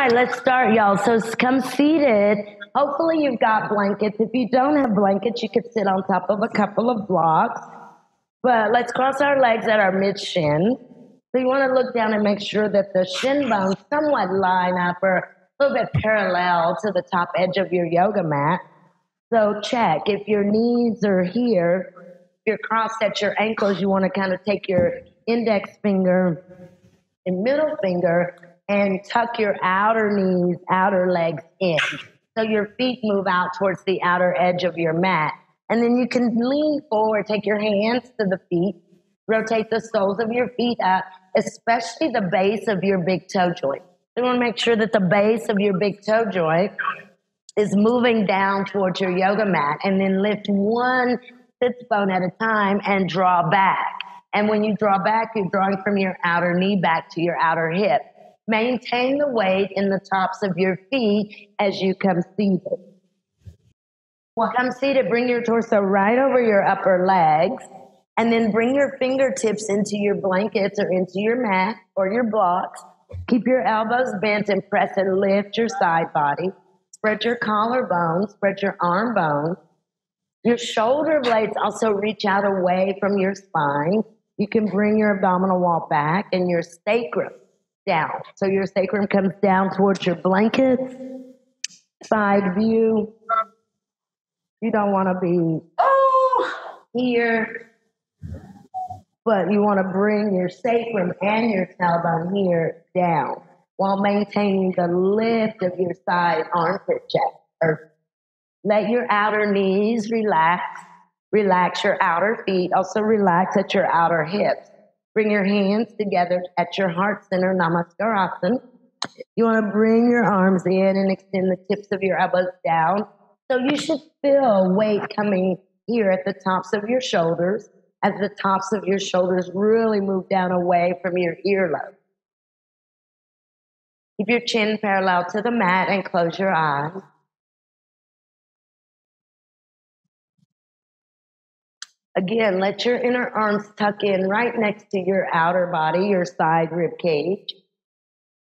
right, let's start, y'all. So come seated. Hopefully you've got blankets. If you don't have blankets, you could sit on top of a couple of blocks. But let's cross our legs at our mid-shin. So you want to look down and make sure that the shin bones somewhat line up or a little bit parallel to the top edge of your yoga mat. So check. If your knees are here, if you're crossed at your ankles, you want to kind of take your index finger and middle finger and tuck your outer knees, outer legs in. So your feet move out towards the outer edge of your mat. And then you can lean forward, take your hands to the feet, rotate the soles of your feet up, especially the base of your big toe joint. You want to make sure that the base of your big toe joint is moving down towards your yoga mat, and then lift one sits bone at a time and draw back. And when you draw back, you're drawing from your outer knee back to your outer hip. Maintain the weight in the tops of your feet as you come seated. Come seated, bring your torso right over your upper legs, and then bring your fingertips into your blankets or into your mat or your blocks. Keep your elbows bent and press and lift your side body. Spread your collarbone, spread your arm bone. Your shoulder blades also reach out away from your spine. You can bring your abdominal wall back and your sacrum down. So your sacrum comes down towards your blankets, side view. You don't want to be here, but you want to bring your sacrum and your tailbone here down while maintaining the lift of your side armpit chest. Let your outer knees relax. Relax your outer feet. Also relax at your outer hips. Bring your hands together at your heart center, Namaskarasana. You want to bring your arms in and extend the tips of your elbows down. So you should feel weight coming here at the tops of your shoulders as the tops of your shoulders really move down away from your earlobe. Keep your chin parallel to the mat and close your eyes. Again, let your inner arms tuck in right next to your outer body, your side rib cage.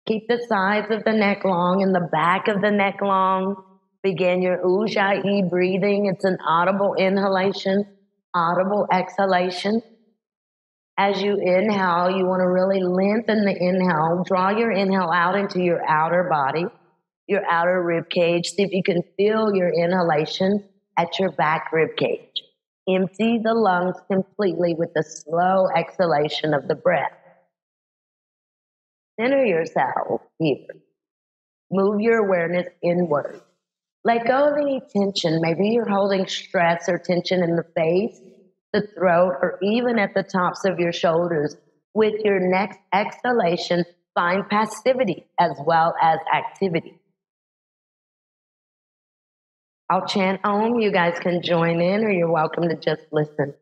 Keep the sides of the neck long and the back of the neck long. Begin your Ujjayi breathing. It's an audible inhalation, audible exhalation. As you inhale, you want to really lengthen the inhale. Draw your inhale out into your outer body, your outer rib cage. See if you can feel your inhalation at your back rib cage. Empty the lungs completely with the slow exhalation of the breath. Center yourself here. Move your awareness inward. Let go of any tension. Maybe you're holding stress or tension in the face, the throat, or even at the tops of your shoulders. With your next exhalation, find passivity as well as activity. I'll chant Om. You guys can join in, or you're welcome to just listen.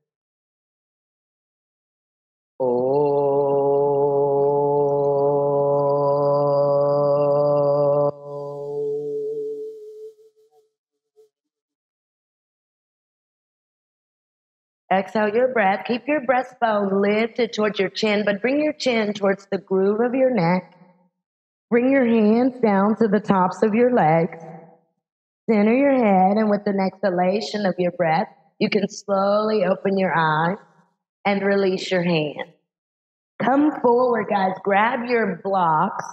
Exhale your breath. Keep your breastbone lifted towards your chin, but bring your chin towards the groove of your neck. Bring your hands down to the tops of your legs. Center your head, and with the exhalation of your breath, you can slowly open your eyes and release your hand. Come forward, guys. Grab your blocks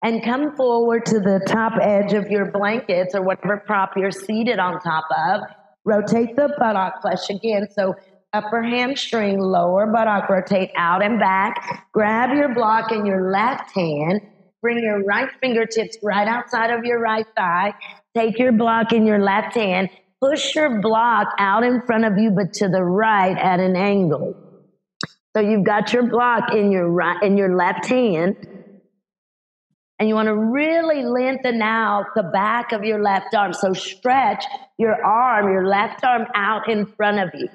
and come forward to the top edge of your blankets or whatever prop you're seated on top of. Rotate the buttock flesh again. So upper hamstring, lower buttock, rotate out and back. Grab your block in your left hand. Bring your right fingertips right outside of your right thigh. Take your block in your left hand. Push your block out in front of you, but to the right at an angle. So you've got your block in your left hand. And you want to really lengthen out the back of your left arm. So stretch your arm, your left arm out in front of you.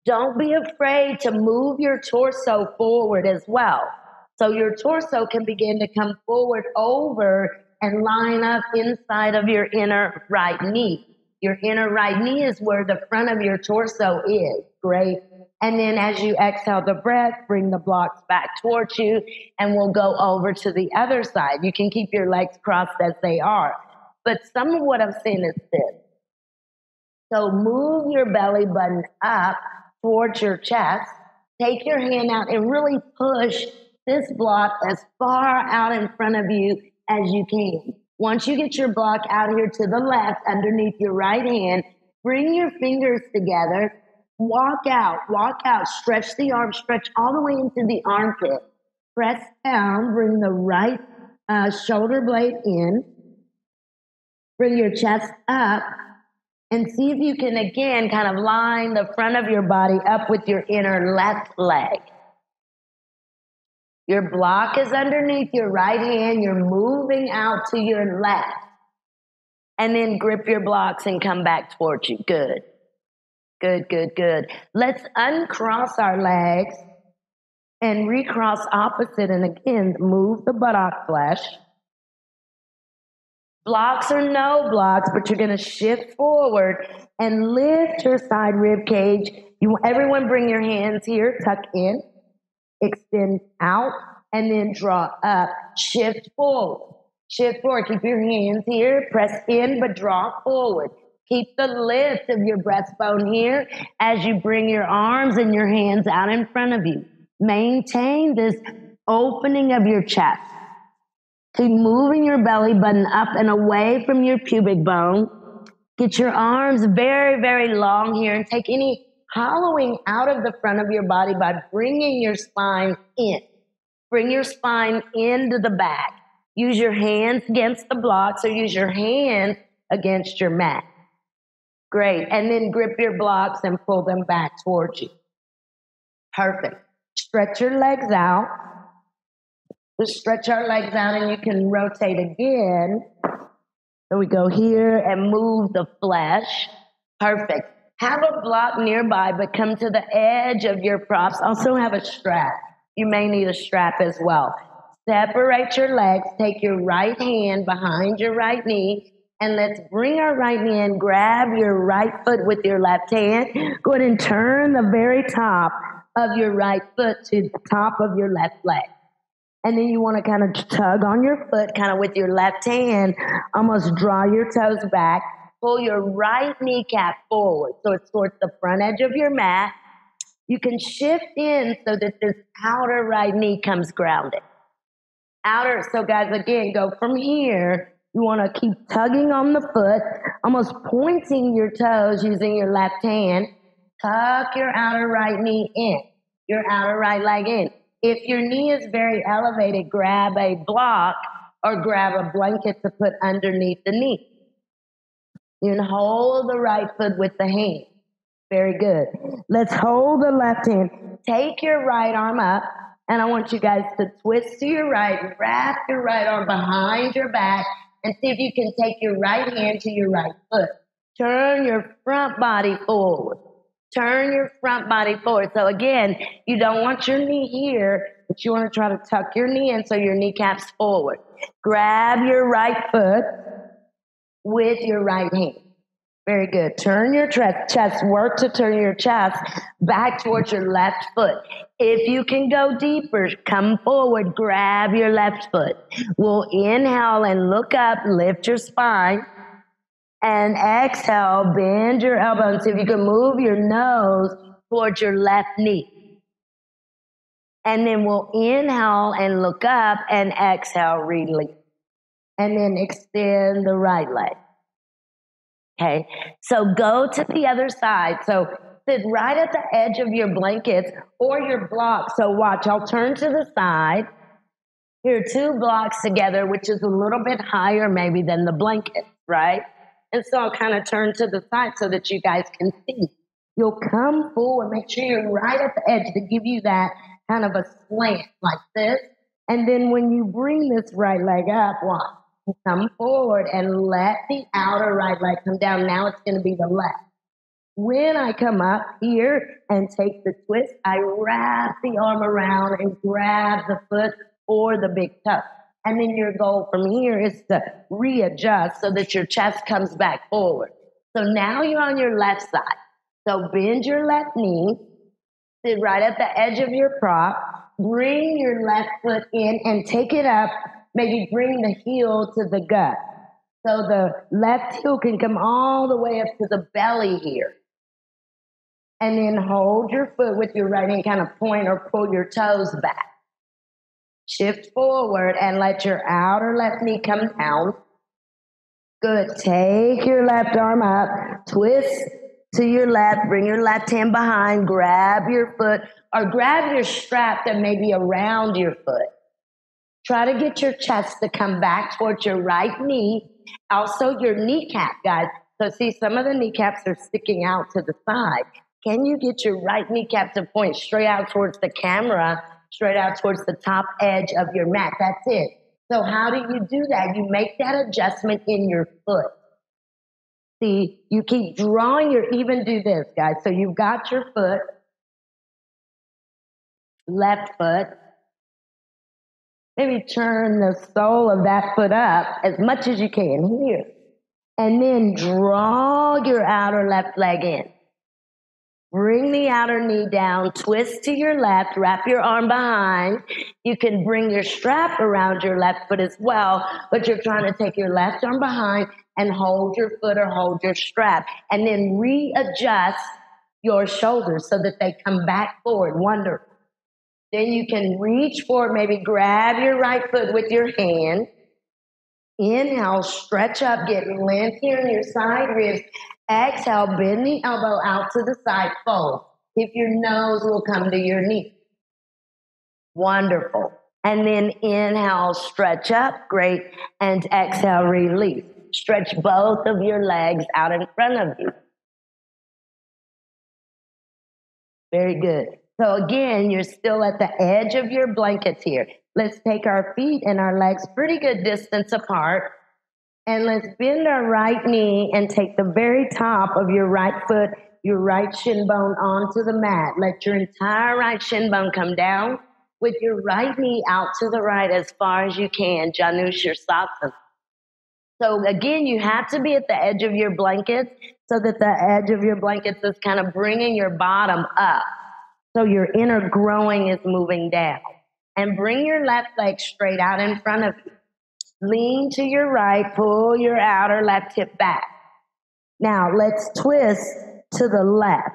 Don't be afraid to move your torso forward as well. So your torso can begin to come forward over and line up inside of your inner right knee. Your inner right knee is where the front of your torso is. Great. And then as you exhale the breath, bring the blocks back towards you, and we'll go over to the other side. You can keep your legs crossed as they are. But some of what I'm saying is this. So move your belly button up towards your chest. Take your hand out and really push this block as far out in front of you as you can. Once you get your block out here to the left underneath your right hand, bring your fingers together. Walk out, stretch the arm, stretch all the way into the armpit. Press down, bring the right shoulder blade in. Bring your chest up and see if you can, again, kind of line the front of your body up with your inner left leg. Your block is underneath your right hand. You're moving out to your left. And then grip your blocks and come back towards you. Good. Good. Let's uncross our legs and recross opposite. And again, move the buttock flesh. Blocks or no blocks, but you're going to shift forward and lift your side rib cage. Everyone bring your hands here, tuck in, extend out, and then draw up. Shift forward. Keep your hands here, press in, but draw forward. Keep the lift of your breastbone here as you bring your arms and your hands out in front of you. Maintain this opening of your chest. Keep moving your belly button up and away from your pubic bone. Get your arms very, very long here and take any hollowing out of the front of your body by bringing your spine in. Bring your spine into the back. Use your hands against the blocks or use your hands against your mat. Great. And then grip your blocks and pull them back towards you. Perfect. Stretch your legs out. Just stretch our legs out and you can rotate again. So we go here and move the flesh. Perfect. Have a block nearby, but come to the edge of your props. Also have a strap. You may need a strap as well. Separate your legs. Take your right hand behind your right knee. And let's bring our right knee in. Grab your right foot with your left hand. Go ahead and turn the very top of your right foot to the top of your left leg. And then you want to kind of tug on your foot, kind of with your left hand, almost draw your toes back. Pull your right kneecap forward so it's towards the front edge of your mat. You can shift in so that this outer right knee comes grounded. So guys, again, go from here. You want to keep tugging on the foot, almost pointing your toes using your left hand. Tuck your outer right knee in, your outer right leg in. If your knee is very elevated, grab a block or grab a blanket to put underneath the knee. You can hold the right foot with the hand. Very good. Let's hold the left hand. Take your right arm up, and I want you guys to twist to your right, wrap your right arm behind your back, and see if you can take your right hand to your right foot. Turn your front body forward. So again, you don't want your knee here, but you want to try to tuck your knee in so your kneecap's forward. Grab your right foot with your right hand. Very good. Turn your chest. Work to turn your chest back towards your left foot. If you can go deeper, come forward, grab your left foot. We'll inhale and look up, lift your spine. And exhale, bend your elbow and see if you can move your nose towards your left knee. And then we'll inhale and look up and exhale, release. And then extend the right leg. Okay, so go to the other side. So sit right at the edge of your blankets or your blocks. So watch, I'll turn to the side. Here are two blocks together, which is a little bit higher maybe than the blanket, right? And so I'll kind of turn to the side so that you guys can see. You'll come forward, make sure you're right at the edge to give you that kind of a slant like this. And then when you bring this right leg up, watch. Come forward and let the outer right leg come down. Now it's going to be the left. When I come up here and take the twist, I wrap the arm around and grab the foot or the big toe. And then your goal from here is to readjust so that your chest comes back forward. So now you're on your left side. So bend your left knee Sit right at the edge of your prop. Bring your left foot in and take it up. Maybe bring the heel to the gut. So the left heel can come all the way up to the belly here. And then hold your foot with your right hand, kind of point or pull your toes back. Shift forward and let your outer left knee come down. Good. Take your left arm up, twist to your left, bring your left hand behind, grab your foot or grab your strap that may be around your foot. Try to get your chest to come back towards your right knee. Also your kneecap, guys. So see, some of the kneecaps are sticking out to the side. Can you get your right kneecap to point straight out towards the camera, straight out towards the top edge of your mat? That's it. So how do you do that? You make that adjustment in your foot. See, you keep drawing even do this, guys. So you've got your foot, left foot. Maybe turn the sole of that foot up as much as you can here. And then draw your outer left leg in. Bring the outer knee down, twist to your left, wrap your arm behind. You can bring your strap around your left foot as well, but you're trying to take your left arm behind and hold your foot or hold your strap. And then readjust your shoulders so that they come back forward. Wonderful. Then you can reach forward, maybe grab your right foot with your hand. Inhale, stretch up, get length here in your side ribs. Exhale, bend the elbow out to the side, fold. If your nose will come to your knee. Wonderful. And then inhale, stretch up, great. And exhale, release. Stretch both of your legs out in front of you. Very good. So again, you're still at the edge of your blankets here. Let's take our feet and our legs pretty good distance apart. And let's bend our right knee and take the very top of your right foot, your right shin bone onto the mat. Let your entire right shin bone come down with your right knee out to the right as far as you can, Janushirasana. So again, you have to be at the edge of your blankets so that the edge of your blankets is kind of bringing your bottom up. So your inner growing is moving down. And bring your left leg straight out in front of you. Lean to your right, pull your outer left hip back. Now let's twist to the left.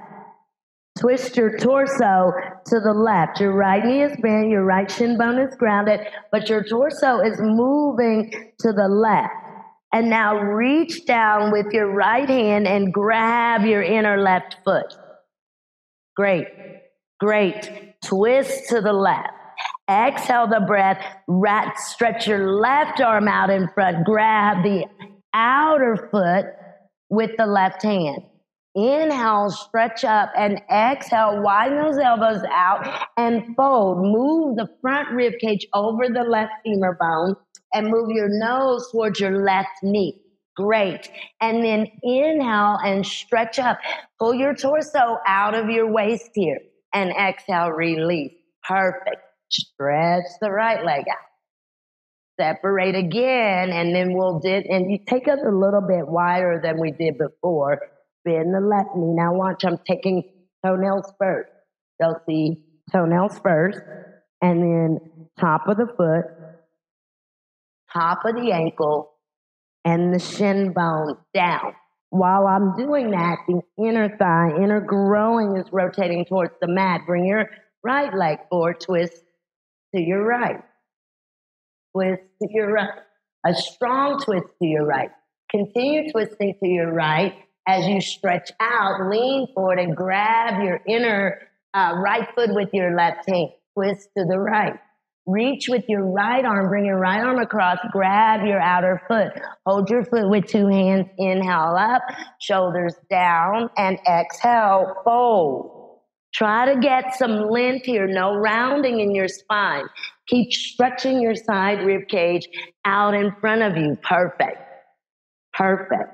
Twist your torso to the left. Your right knee is bent, your right shin bone is grounded, but your torso is moving to the left. And now reach down with your right hand and grab your inner left foot. Great, great. Twist to the left. Exhale the breath, stretch your left arm out in front, grab the outer foot with the left hand. Inhale, stretch up, and exhale, widen those elbows out and fold. Move the front rib cage over the left femur bone and move your nose towards your left knee. Great. And then inhale and stretch up. Pull your torso out of your waist here and exhale, release. Perfect. Stretch the right leg out. Separate again, and then and you take it a little bit wider than we did before. Bend the left knee. Now watch, I'm taking toenails first. You'll see toenails first, and then top of the foot, top of the ankle, and the shin bone down. While I'm doing that, the inner thigh, inner growing is rotating towards the mat. Bring your right leg forward, twist to your right. Twist to your right. A strong twist to your right. Continue twisting to your right as you stretch out. Lean forward and grab your inner right foot with your left hand. Twist to the right. Reach with your right arm. Bring your right arm across. Grab your outer foot. Hold your foot with two hands. Inhale up. Shoulders down. And exhale. Fold. Try to get some length here. No rounding in your spine. Keep stretching your side rib cage out in front of you. Perfect. Perfect.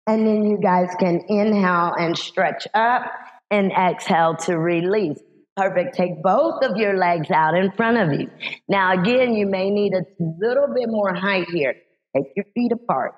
And then you guys can inhale and stretch up and exhale to release. Perfect. Take both of your legs out in front of you. Now, again, you may need a little bit more height here. Take your feet apart.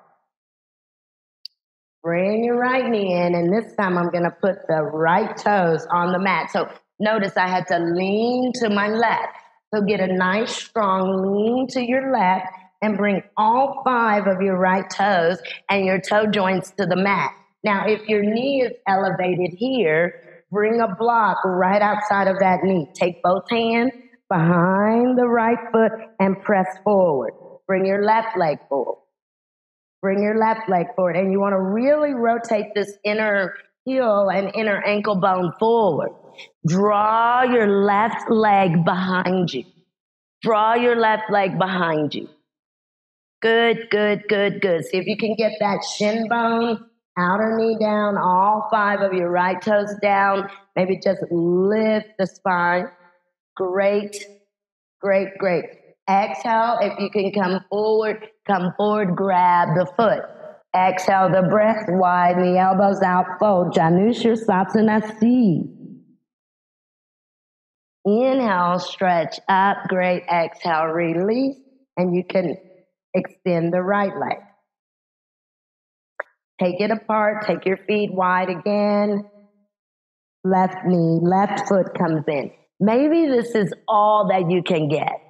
Bring your right knee in, and this time I'm going to put the right toes on the mat. So notice I had to lean to my left. So get a nice strong lean to your left and bring all 5 of your right toes and your toe joints to the mat. Now, if your knee is elevated here, bring a block right outside of that knee. Take both hands behind the right foot and press forward. Bring your left leg forward. Bring your left leg forward. And you want to really rotate this inner heel and inner ankle bone forward. Draw your left leg behind you. Draw your left leg behind you. Good, good, good, good. See if you can get that shin bone, outer knee down, all 5 of your right toes down. Maybe just lift the spine. Great, great, great. Exhale, if you can come forward, grab the foot. Exhale the breath, widen the elbows out, fold. Janushirasana C. Inhale, stretch up, great. Exhale, release, and you can extend the right leg. Take it apart, take your feet wide again. Left knee, left foot comes in. Maybe this is all that you can get.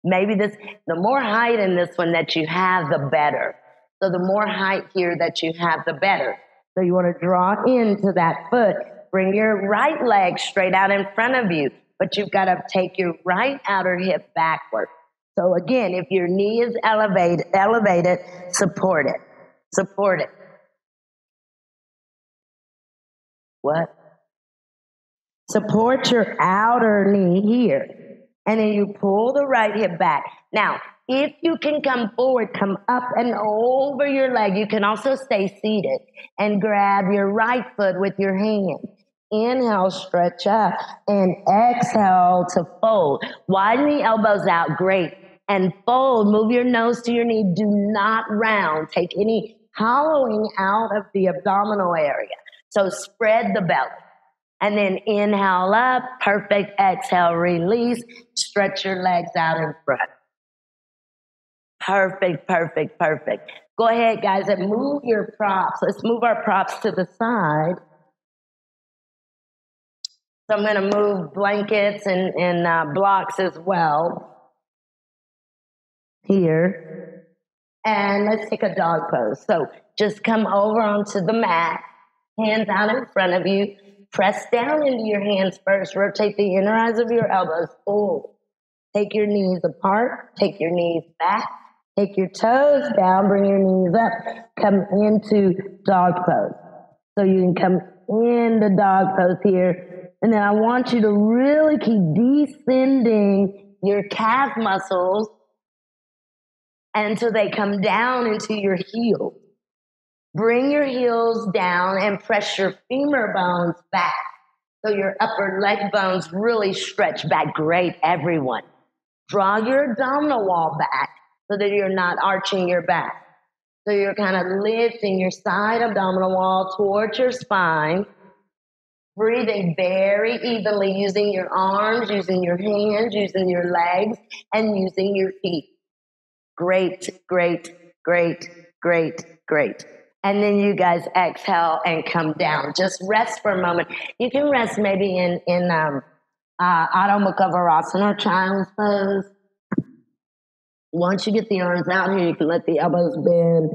Maybe the more height in this one that you have, the better. So the more height here that you have, the better. So you want to draw into that foot. Bring your right leg straight out in front of you, but you've got to take your right outer hip backward. So again, if your knee is elevated, support it. Support it. What? Support your outer knee here. And then you pull the right hip back. Now, if you can come forward, come up and over your leg. You can also stay seated and grab your right foot with your hand. Inhale, stretch up, and exhale to fold. Widen the elbows out, great. And fold, move your nose to your knee. Do not round. Take any hollowing out of the abdominal area. So spread the belly. And then inhale up, perfect. Exhale, release. Stretch your legs out in front. Perfect, perfect, perfect. Go ahead, guys, and move your props. Let's move our props to the side. So I'm going to move blankets and blocks as well here. And let's take a dog pose. So just come over onto the mat, hands out in front of you. Press down into your hands first. Rotate the inner eyes of your elbows forward. Take your knees apart. Take your knees back. Take your toes down. Bring your knees up. Come into dog pose. So you can come into dog pose here. And then I want you to really keep descending your calf muscles until they come down into your heels. Bring your heels down and press your femur bones back. So your upper leg bones really stretch back. Great, everyone. Draw your abdominal wall back so that you're not arching your back. So you're kind of lifting your side abdominal wall towards your spine. Breathing very evenly, using your arms, using your hands, using your legs, and using your feet. Great, great, great, great, great. And then you guys exhale and come down. Just rest for a moment. You can rest maybe in Adho Mukha Virasana or Child's Pose. Once you get the arms out here, you can let the elbows bend.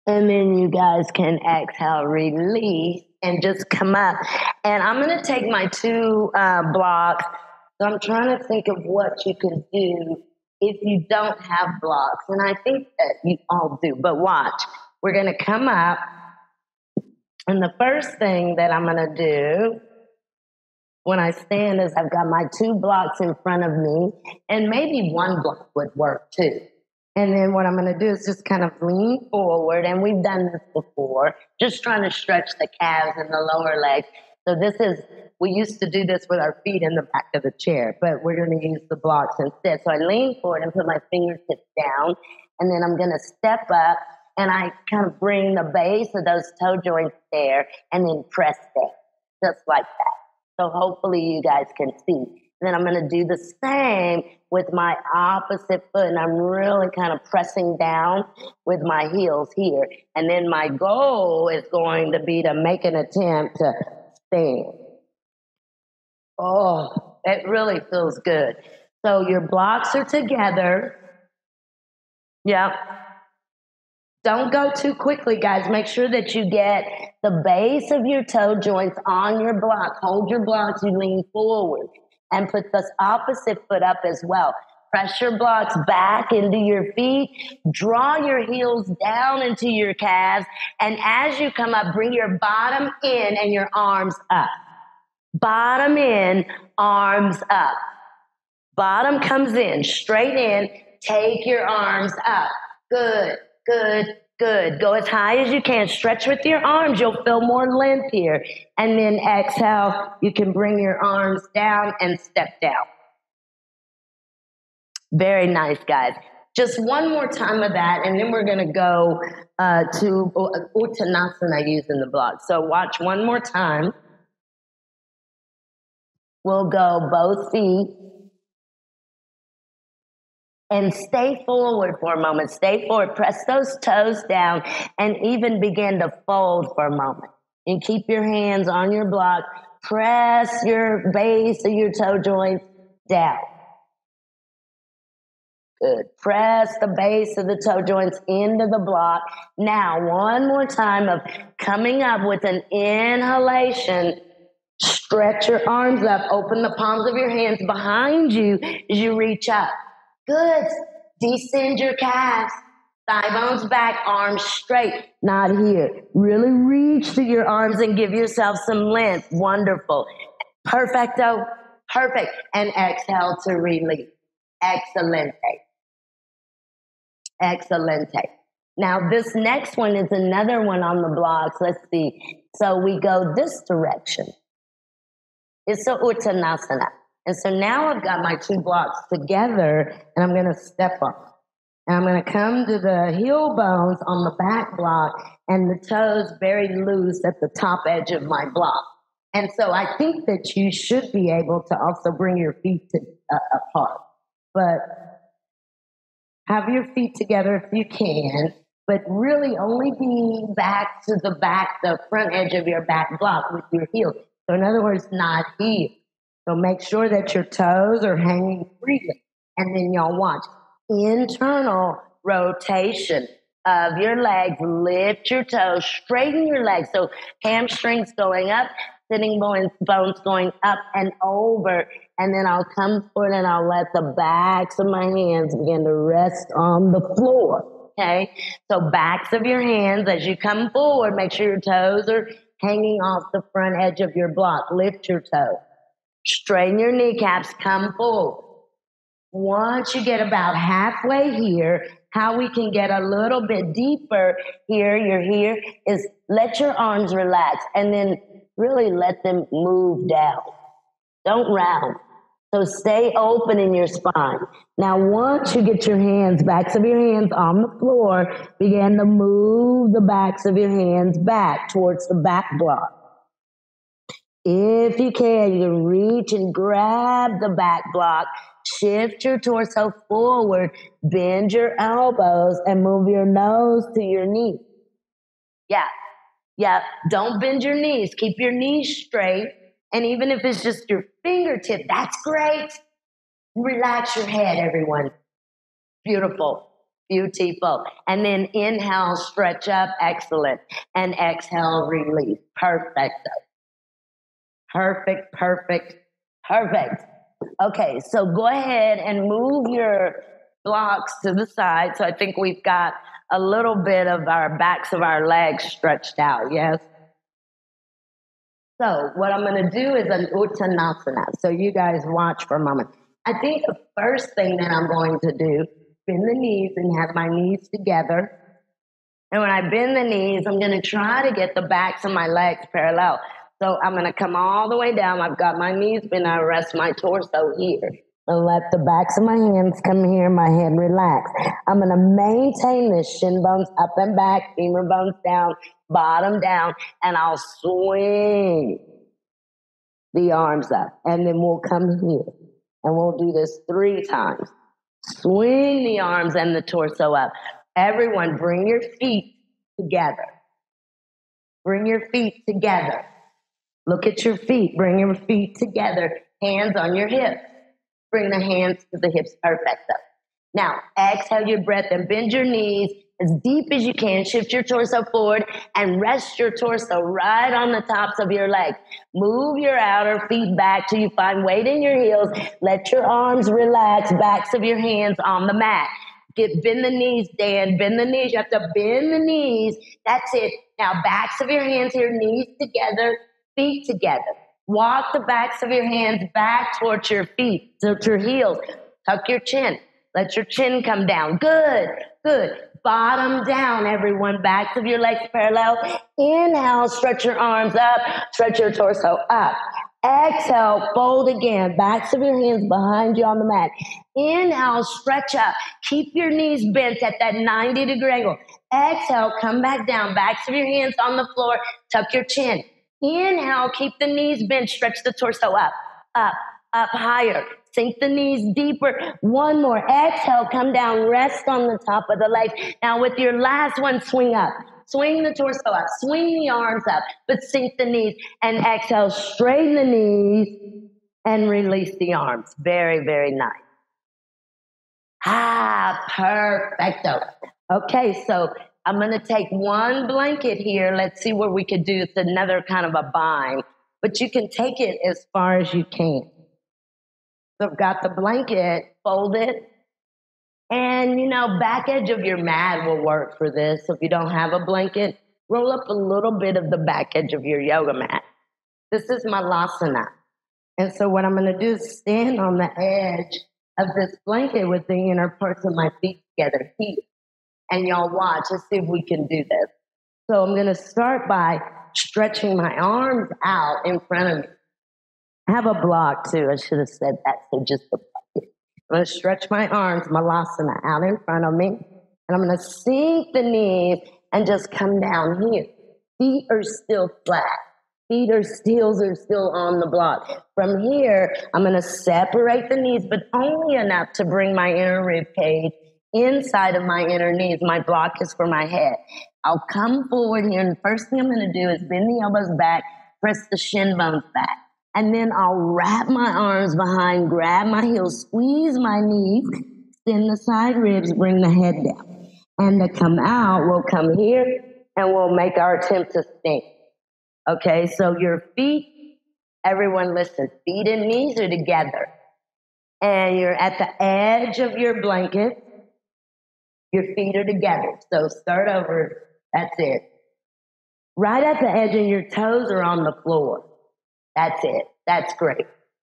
And then you guys can exhale, release, and just come up. And I'm going to take my 2 blocks. So I'm trying to think of what you can do if you don't have blocks. And I think that you all do. But watch. We're going to come up. And the first thing that I'm going to do when I stand is I've got my 2 blocks in front of me. And maybe 1 block would work too. And then what I'm going to do is just kind of lean forward. And we've done this before, just trying to stretch the calves and the lower legs. So we used to do this with our feet in the back of the chair, but we're going to use the blocks instead. So I lean forward and put my fingertips down. And then I'm going to step up and I kind of bring the base of those toe joints there and then press down, just like that. So hopefully you guys can see. And then I'm going to do the same with my opposite foot, and I'm really kind of pressing down with my heels here. And then my goal is going to be to make an attempt to stand. Oh, it really feels good. So your blocks are together. Yep. Don't go too quickly, guys. Make sure that you get the base of your toe joints on your block. Hold your blocks, you lean forward, and put this opposite foot up as well. Press your blocks back into your feet. Draw your heels down into your calves. And as you come up, bring your bottom in and your arms up. Bottom in, arms up. Bottom comes in, straight in. Take your arms up. Good, good, good. Go as high as you can. Stretch with your arms. You'll feel more length here. And then exhale. You can bring your arms down and step down. Very nice, guys. Just one more time of that, and then we're going to go to Uttanasana using the block. So watch one more time. We'll go both feet. And stay forward for a moment. Stay forward. Press those toes down and even begin to fold for a moment. And keep your hands on your block. Press your base of your toe joints down. Good. Press the base of the toe joints into the block. Now, one more time of coming up with an inhalation. Stretch your arms up. Open the palms of your hands behind you as you reach up. Good. Descend your calves. Thigh bones back, arms straight. Not here. Really reach through your arms and give yourself some length. Wonderful. Perfecto. Perfect. And exhale to release. Excelente. Excelente. Now, this next one is another one on the blocks. Let's see. So we go this direction. It's a Uttanasana. And so now I've got my two blocks together, and I'm going to step up. And I'm going to come to the heel bones on the back block and the toes very loose at the top edge of my block. And so I think that you should be able to also bring your feet apart. But have your feet together if you can, but really only be back to the front edge of your back block with your heel. So in other words, not here. So make sure that your toes are hanging freely. And then y'all watch. Internal rotation of your legs. Lift your toes. Straighten your legs. So hamstrings going up. Sitting bones going up and over. And then I'll come forward and I'll let the backs of my hands begin to rest on the floor. Okay? So backs of your hands as you come forward. Make sure your toes are hanging off the front edge of your block. Lift your toes. Straighten your kneecaps, come forward. Once you get about halfway here, how we can get a little bit deeper here, you're here, is let your arms relax and then really let them move down. Don't round. So stay open in your spine. Now, once you get your hands, backs of your hands on the floor, begin to move the backs of your hands back towards the back block. If you can reach and grab the back block, shift your torso forward, bend your elbows, and move your nose to your knee. Yeah. Don't bend your knees. Keep your knees straight. And even if it's just your fingertip, that's great. Relax your head, everyone. Beautiful. Beautiful. And then inhale, stretch up. Excellent. And exhale, release. Perfect. Perfect, perfect, perfect. Okay, so go ahead and move your blocks to the side. So I think we've got a little bit of our backs of our legs stretched out, yes? So what I'm going to do is an Uttanasana. So you guys watch for a moment. I think the first thing that I'm going to do, bend the knees and have my knees together. And when I bend the knees, I'm going to try to get the backs of my legs parallel. So I'm going to come all the way down. I've got my knees bent. I rest my torso here. And let the backs of my hands come here, my head relax. I'm going to maintain this shin bones up and back, femur bones down, bottom down, and I'll swing the arms up. And then we'll come here. And we'll do this 3 times. Swing the arms and the torso up. Everyone, bring your feet together. Bring your feet together. Look at your feet. Bring your feet together. Hands on your hips. Bring the hands to the hips. Perfect. Now, exhale your breath and bend your knees as deep as you can. Shift your torso forward and rest your torso right on the tops of your legs. Move your outer feet back till you find weight in your heels. Let your arms relax, backs of your hands on the mat. Bend the knees, Dan. Bend the knees. You have to bend the knees. That's it. Now, backs of your hands here, knees together, feet together. Walk the backs of your hands back towards your feet, towards your heels. Tuck your chin. Let your chin come down. Good, good. Bottom down, everyone. Backs of your legs parallel. Inhale, stretch your arms up. Stretch your torso up. Exhale, fold again. Backs of your hands behind you on the mat. Inhale, stretch up. Keep your knees bent at that 90-degree angle. Exhale, come back down. Backs of your hands on the floor. Tuck your chin. Inhale, keep the knees bent. Stretch the torso up, up, up higher. Sink the knees deeper. One more. Exhale, come down. Rest on the top of the legs. Now with your last one, swing up. Swing the torso up. Swing the arms up. But sink the knees. And exhale, straighten the knees and release the arms. Very, very nice. Perfecto. Okay, so I'm going to take one blanket here. Let's see what we could do. It's another kind of a bind. But you can take it as far as you can. So I've got the blanket, fold it, and, back edge of your mat will work for this. So if you don't have a blanket, roll up a little bit of the back edge of your yoga mat. This is Malasana. And so what I'm going to do is stand on the edge of this blanket with the inner parts of my feet together here. And y'all watch. Let's see if we can do this. So I'm going to start by stretching my arms out in front of me. I have a block too. I should have said that. So just the bucket. I'm going to stretch my arms, Malasana, out in front of me. And I'm going to sink the knees and just come down here. Feet are still flat. Heels are still on the block. From here, I'm going to separate the knees, but only enough to bring my inner rib cage inside of my inner knees. My block is for my head. I'll come forward here, and the first thing I'm going to do is bend the elbows back, press the shin bones back. And then I'll wrap my arms behind, grab my heels, squeeze my knees, extend the side ribs, bring the head down. And to come out, we'll come here, and we'll make our attempt to stand. Okay, so your feet, everyone listen, feet and knees are together. And you're at the edge of your blanket. Your feet are together. So start over. That's it. Right at the edge and your toes are on the floor. That's it. That's great.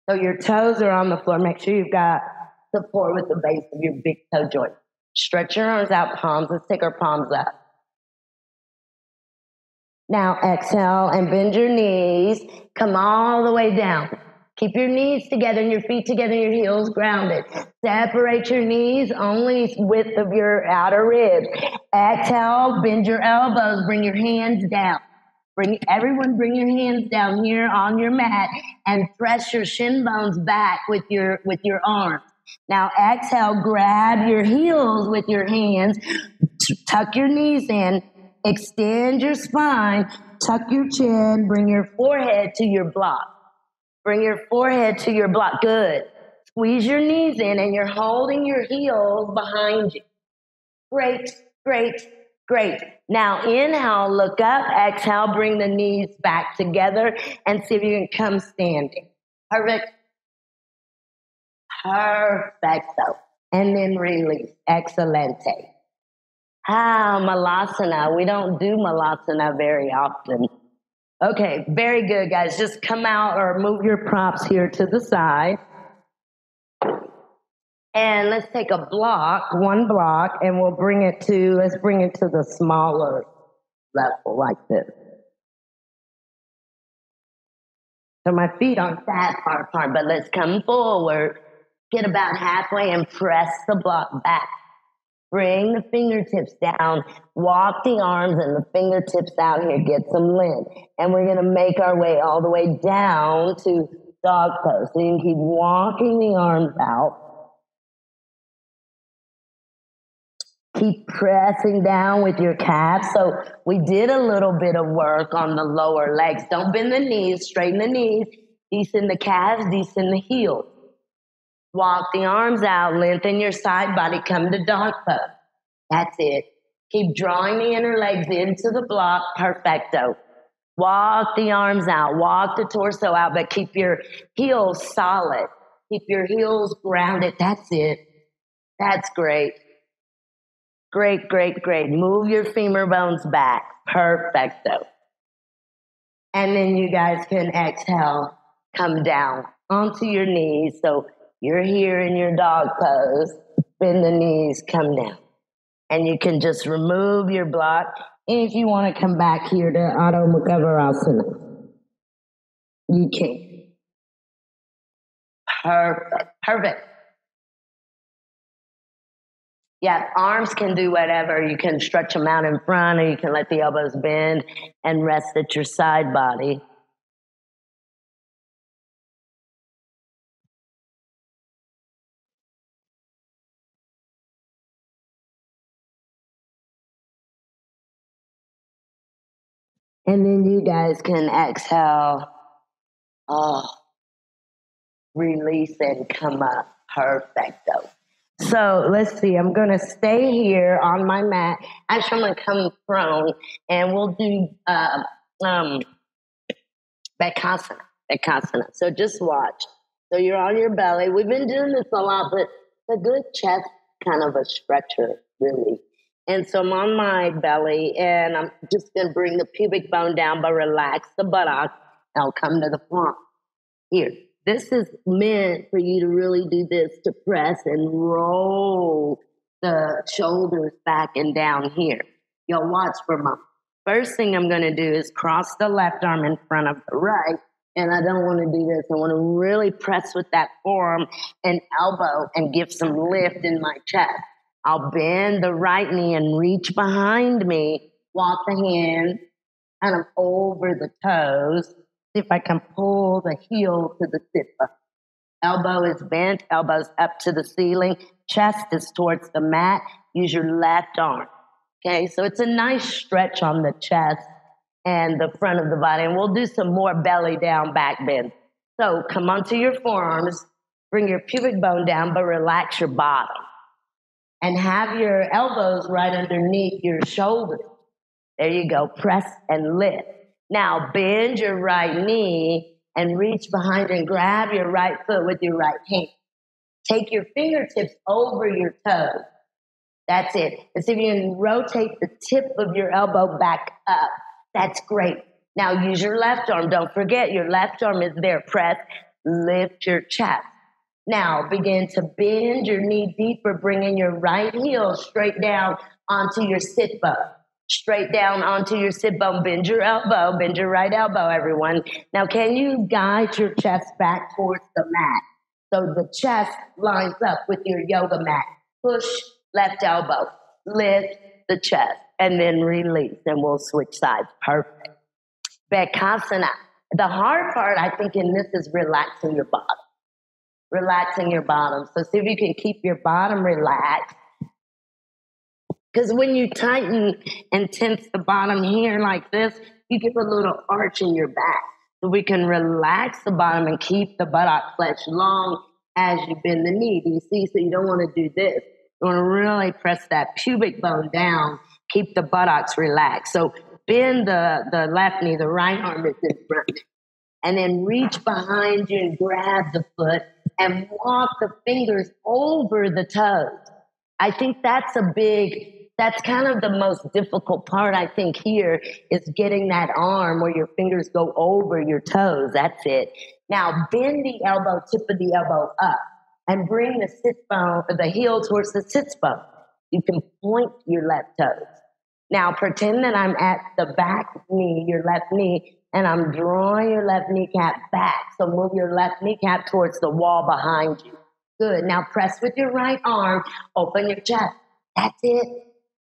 So your toes are on the floor. Make sure you've got support with the base of your big toe joint. Stretch your arms out, palms. Let's take our palms up. Now exhale and bend your knees. Come all the way down. Keep your knees together and your feet together and your heels grounded. Separate your knees only width of your outer ribs. Exhale, bend your elbows, bring your hands down. Everyone bring your hands down here on your mat and press your shin bones back with your arms. Now exhale, grab your heels with your hands, tuck your knees in, extend your spine, tuck your chin, bring your forehead to your block. Bring your forehead to your block. Good. Squeeze your knees in and you're holding your heels behind you. Great, great, great. Now inhale, look up. Exhale, bring the knees back together and see if you can come standing. Perfect. Perfecto. And then release. Excelente. Malasana. We don't do Malasana very often. Okay, very good, guys. Just come out or move your props here to the side. And let's take a block, one block, and let's bring it to the smaller level like this. So my feet aren't that far apart, but let's come forward. Get about halfway and press the block back. Bring the fingertips down, walk the arms and the fingertips out here, get some length. And we're gonna make our way all the way down to dog pose. So you can keep walking the arms out. Keep pressing down with your calves. So we did a little bit of work on the lower legs. Don't bend the knees, straighten the knees, decent the calves, decent the heels. Walk the arms out, lengthen your side body, come to dog pose. That's it. Keep drawing the inner legs into the block. Perfecto. Walk the arms out, walk the torso out, but keep your heels solid. Keep your heels grounded. That's it. That's great. Great, great, great. Move your femur bones back. Perfecto. And then you guys can exhale, come down onto your knees. So you're here in your dog pose. Bend the knees, come down. And you can just remove your block. And if you want to come back here to Adho Mukha Virasana, you can. Perfect. Perfect. Yeah, arms can do whatever. You can stretch them out in front, or you can let the elbows bend and rest at your side body. And then you guys can exhale. Oh, release and come up. Perfecto. So let's see. I'm going to stay here on my mat. Actually, I'm going to come prone, and we'll do Bakasana. Bakasana. So just watch. So you're on your belly. We've been doing this a lot, but it's a good chest kind of a stretcher, really. And so I'm on my belly, and I'm just going to bring the pubic bone down, but relax the buttock. I'll come to the front. Here. This is meant for you to really do this, to press and roll the shoulders back and down here. You'll watch for a moment. First thing I'm going to do is cross the left arm in front of the right. And I don't want to do this. I want to really press with that forearm and elbow and give some lift in my chest. I'll bend the right knee and reach behind me. Walk the hand kind of over the toes. See if I can pull the heel to the sit-up. Elbow is bent, elbows up to the ceiling. Chest is towards the mat. Use your left arm. Okay, so it's a nice stretch on the chest and the front of the body. And we'll do some more belly down, back bend. So come onto your forearms, bring your pubic bone down, but relax your bottom. And have your elbows right underneath your shoulders. There you go. Press and lift. Now bend your right knee and reach behind and grab your right foot with your right hand. Take your fingertips over your toes. That's it. And see if you can rotate the tip of your elbow back up. That's great. Now use your left arm. Don't forget your left arm is there. Press, lift your chest. Now begin to bend your knee deeper, bringing your right heel straight down onto your sit bone. Straight down onto your sit bone. Bend your elbow, bend your right elbow, everyone. Now, can you guide your chest back towards the mat? So the chest lines up with your yoga mat. Push left elbow, lift the chest, and then release, and we'll switch sides. Perfect. Bakasana. The hard part, I think, in this is relaxing your bottom. Relaxing your bottom. So see if you can keep your bottom relaxed. Because when you tighten and tense the bottom here like this, you get a little arch in your back. So we can relax the bottom and keep the buttock flesh long as you bend the knee. Do you see? So you don't want to do this. You want to really press that pubic bone down, keep the buttocks relaxed. So bend the left knee, the right arm is in front. And then reach behind you and grab the foot and walk the fingers over the toes. I think that's kind of the most difficult part, I think, here is getting that arm where your fingers go over your toes. That's it. Now, bend the elbow, tip of the elbow up, and bring the sit bone, the heel towards the sit bone. You can point your left toes. Now, pretend that I'm at the back knee, your left knee, and I'm drawing your left kneecap back. So move your left kneecap towards the wall behind you. Good. Now press with your right arm. Open your chest. That's it.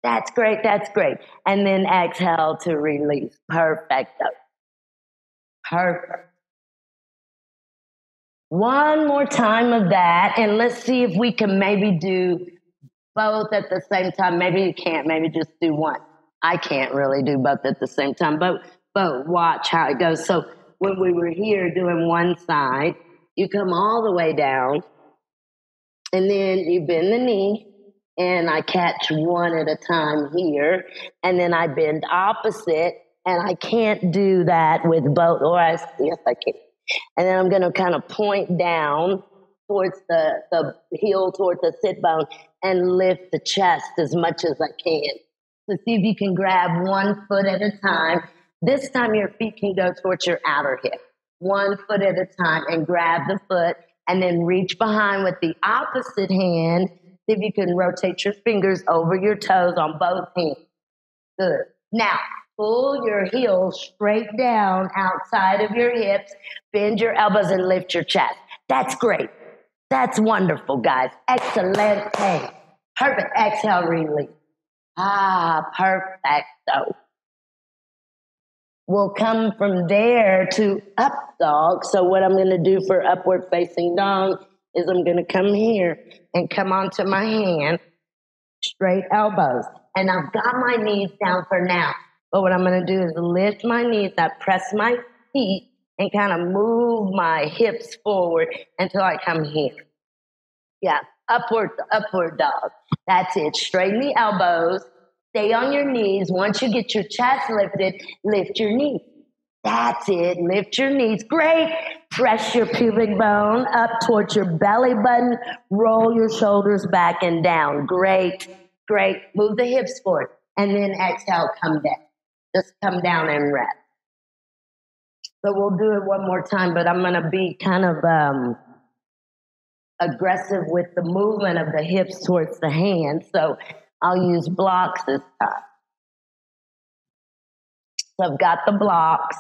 That's great. That's great. And then exhale to release. Perfecto. Perfect. One more time of that. And let's see if we can maybe do both at the same time. Maybe you can't. Maybe just do one. I can't really do both at the same time, but watch how it goes. So when we were here doing one side, you come all the way down, and then you bend the knee, and I catch one at a time here, and then I bend opposite, and I can't do that with both, yes, I can. And then I'm going to kind of point down towards the heel, towards the sit bone, and lift the chest as much as I can. So see if you can grab 1 foot at a time. This time your feet can go towards your outer hip. 1 foot at a time, and grab the foot, and then reach behind with the opposite hand. See if you can rotate your fingers over your toes on both hands. Good. Now, pull your heels straight down outside of your hips, bend your elbows, and lift your chest. That's great. That's wonderful, guys. Excellent. Perfect. Exhale, release. Perfecto. We'll come from there to up dog. So what I'm going to do for upward facing dog is I'm going to come here and come onto my hand, straight elbows. And I've got my knees down for now. But what I'm going to do is lift my knees up, press my feet, and kind of move my hips forward until I come here. Yeah, upward dog. That's it. Straighten the elbows. Stay on your knees. Once you get your chest lifted, lift your knees. That's it. Lift your knees. Great. Press your pubic bone up towards your belly button. Roll your shoulders back and down. Great. Great. Move the hips forward. And then exhale, come down. Just come down and rest. So we'll do it one more time, but I'm going to be kind of aggressive with the movement of the hips towards the hands. So I'll use blocks this time. So I've got the blocks.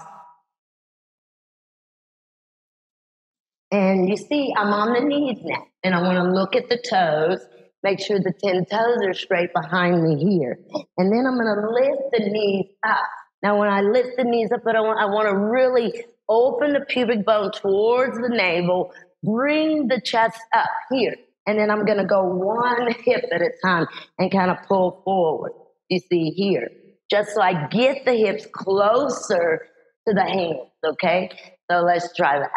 And you see, I'm on the knees now. And I want to look at the toes, make sure the 10 toes are straight behind me here. And then I'm going to lift the knees up. Now, when I lift the knees up, I want to really open the pubic bone towards the navel, bring the chest up here. And then I'm going to go one hip at a time and kind of pull forward. You see here. Just so I get the hips closer to the hands, okay? So let's try that.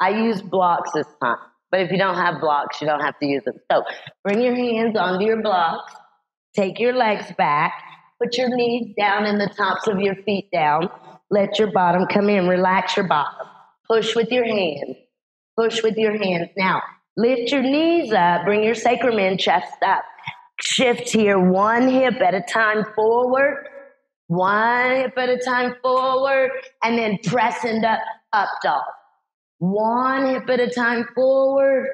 I use blocks this time. But if you don't have blocks, you don't have to use them. So bring your hands onto your blocks. Take your legs back. Put your knees down and the tops of your feet down. Let your bottom come in. Relax your bottom. Push with your hands. Push with your hands. Now, lift your knees up. Bring your sacrum in, chest up. Shift here, one hip at a time forward. One hip at a time forward. And then press into up dog. One hip at a time forward.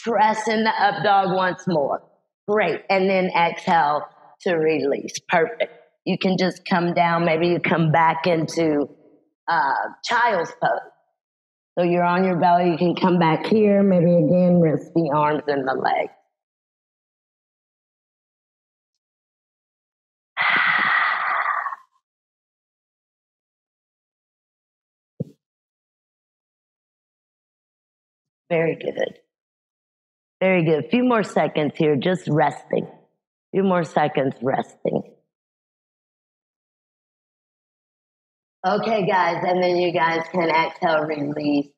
Press into up dog once more. Great. And then exhale to release. Perfect. You can just come down. Maybe you come back into child's pose. So you're on your belly. You can come back here. Maybe again, rest the arms and the legs. Very good. Very good. A few more seconds here, just resting. A few more seconds resting. Okay, guys, and then you guys can exhale, release,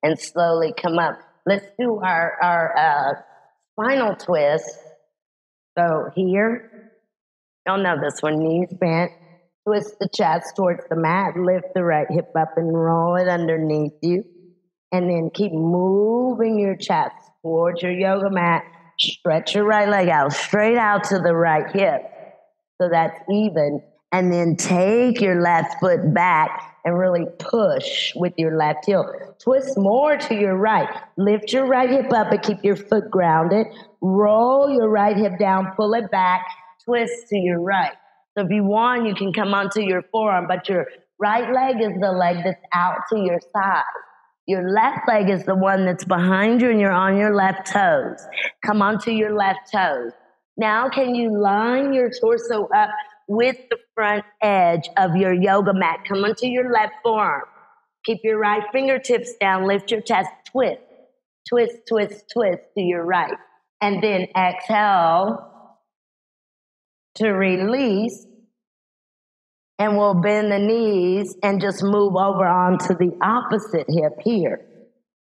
and slowly come up. Let's do our spinal twist. So here, you'll know this one, knees bent. Twist the chest towards the mat. Lift the right hip up and roll it underneath you. And then keep moving your chest towards your yoga mat. Stretch your right leg out, straight out to the right hip. So that's even. And then take your left foot back and really push with your left heel. Twist more to your right. Lift your right hip up and keep your foot grounded. Roll your right hip down, pull it back, twist to your right. So if you want, you can come onto your forearm, but your right leg is the leg that's out to your side. Your left leg is the one that's behind you and you're on your left toes. Come onto your left toes. Now, can you line your torso up with the front edge of your yoga mat? Come onto your left forearm. Keep your right fingertips down. Lift your chest. Twist, twist, twist, twist to your right. And then exhale to release. And we'll bend the knees and just move over onto the opposite hip here.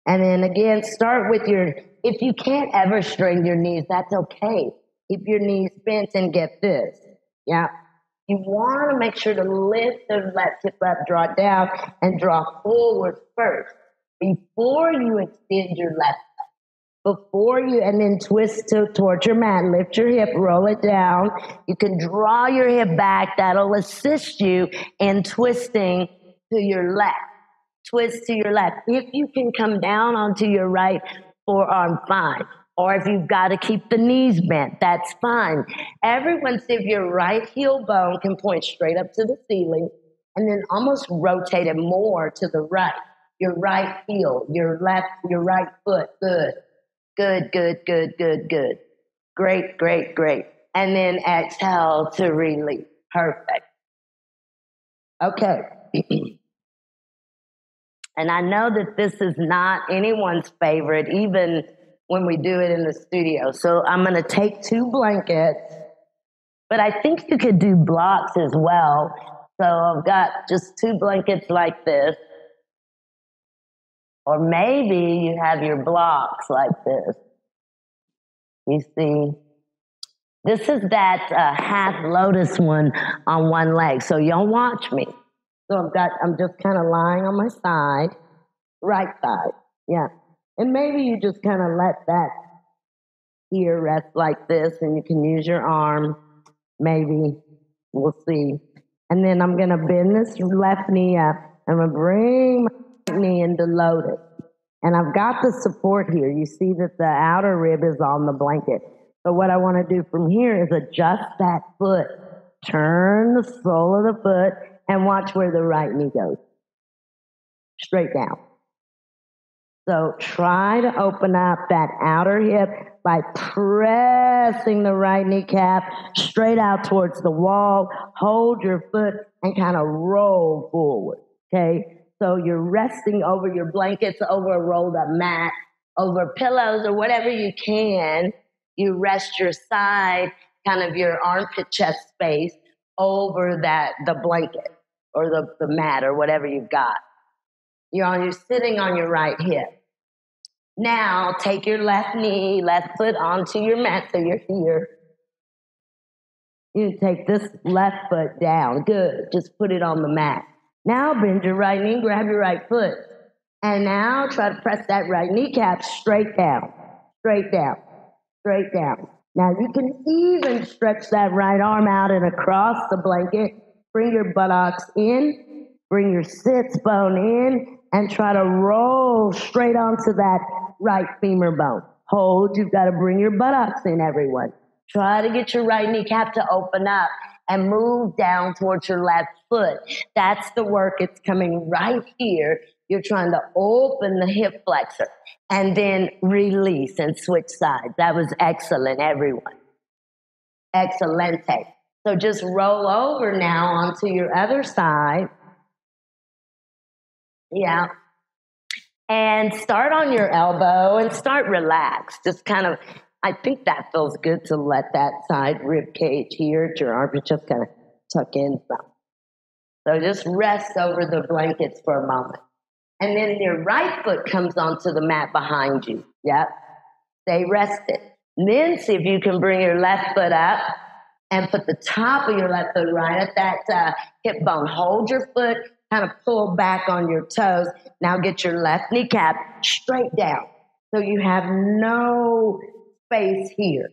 And then again, start with if you can't ever straighten your knees, that's okay. Keep your knees bent and get this. Yeah. You want to make sure to lift the left hip up, draw it down, and draw forward first before you extend your left. And then twist towards your mat, lift your hip, roll it down. You can draw your hip back. That'll assist you in twisting to your left. Twist to your left. If you can come down onto your right forearm, fine. Or if you've got to keep the knees bent, that's fine. Everyone see if your right heel bone can point straight up to the ceiling and then almost rotate it more to the right. Your right heel, your right foot, good. Good, good, good, good, good. Great, great, great. And then exhale to release. Perfect. Okay. And I know that this is not anyone's favorite, even when we do it in the studio. So I'm going to take 2 blankets, but I think you could do blocks as well. So I've got just 2 blankets like this. Or maybe you have your blocks like this. You see, this is that half lotus one on one leg. So y'all watch me. So I'm just kind of lying on my side, right side. Yeah. And maybe you just kind of let that here rest like this and you can use your arm. Maybe. We'll see. And then I'm going to bend this left knee up. I'm going to bring my right knee into lotus. And I've got the support here. You see that the outer rib is on the blanket. So what I want to do from here is adjust that foot. Turn the sole of the foot and watch where the right knee goes. Straight down. So try to open up that outer hip by pressing the right kneecap straight out towards the wall. Hold your foot and kind of roll forward. Okay? So you're resting over your blankets, over a rolled up mat, over pillows or whatever you can. You rest your side, kind of your armpit chest space over the blanket or the mat or whatever you've got. You're sitting on your right hip. Now take your left foot onto your mat so you're here. You take this left foot down. Good. Just put it on the mat. Now bend your right knee, grab your right foot. And now try to press that right kneecap straight down, straight down, straight down. Now you can even stretch that right arm out and across the blanket. Bring your buttocks in, bring your sits bone in, and try to roll straight onto that right femur bone. Hold, you've got to bring your buttocks in, everyone. Try to get your right kneecap to open up and move down towards your left foot. That's the work. It's coming right here. You're trying to open the hip flexor and then release and switch sides. That was excellent, everyone. Excelente. So just roll over now onto your other side. Yeah. And start on your elbow and start relaxed. Just kind of, I think that feels good to let that side rib cage here at your armpit just kind of tuck in some. So just rest over the blankets for a moment. And then your right foot comes onto the mat behind you. Yep. Stay rested. And then see if you can bring your left foot up and put the top of your left foot right at that hip bone. Hold your foot, kind of pull back on your toes. Now get your left kneecap straight down. So you have no space here.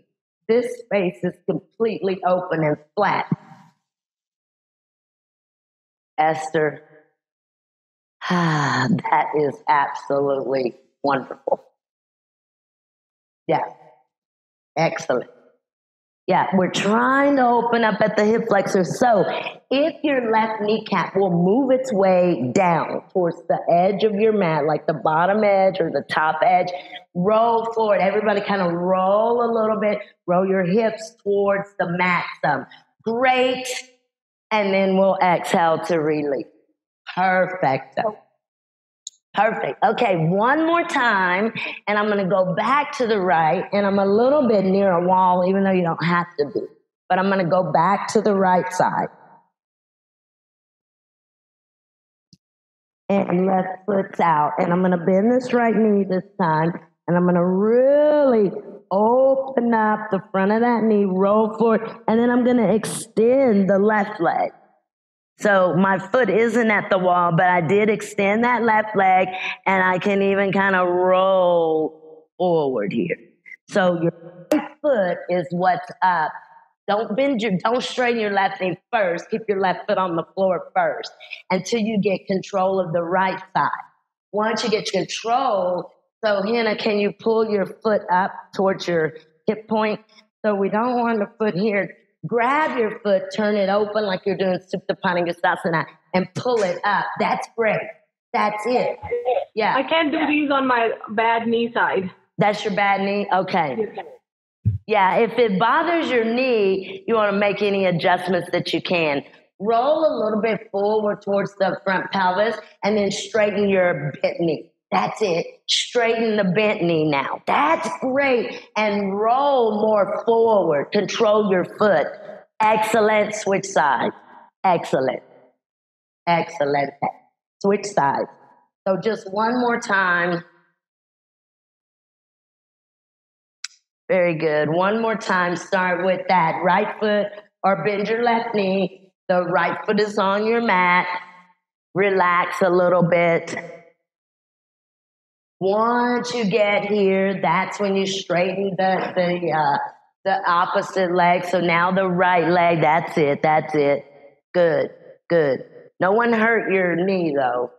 This space is completely open and flat. Esther, that is absolutely wonderful. Yeah, excellent. Yeah, we're trying to open up at the hip flexor. So if your left kneecap will move its way down towards the edge of your mat, like the bottom edge or the top edge, roll forward. Everybody kind of roll a little bit. Roll your hips towards the mat some. Great. And then we'll exhale to release. Perfecto. Perfect. Okay, one more time, and I'm going to go back to the right, and I'm a little bit near a wall, even though you don't have to be. But I'm going to go back to the right side. And left foot's out. And I'm going to bend this right knee this time, and I'm going to really open up the front of that knee, roll forward, and then I'm going to extend the left leg. So my foot isn't at the wall, but I did extend that left leg, and I can even kind of roll forward here. So your right foot is what's up. Don't straighten your left knee first. Keep your left foot on the floor first until you get control of the right side. Once you get control, so Hannah, can you pull your foot up towards your hip point? So we don't want the foot here. Grab your foot, turn it open like you're doing Supta Padangasasana, and pull it up. That's great. That's it. Yeah. I can't do these on my bad knee side. That's your bad knee? Okay. Yeah, if it bothers your knee, you want to make any adjustments that you can. Roll a little bit forward towards the front pelvis and then straighten your bent knee. That's it. Straighten the bent knee now. That's great. And roll more forward. Control your foot. Excellent. Switch sides. Excellent. Excellent. Switch sides. So just one more time. Very good. One more time. Start with that right foot or bend your left knee. The right foot is on your mat. Relax a little bit. Once you get here, that's when you straighten the opposite leg. So now the right leg, that's it, that's it. Good, good. No one hurt your knee though.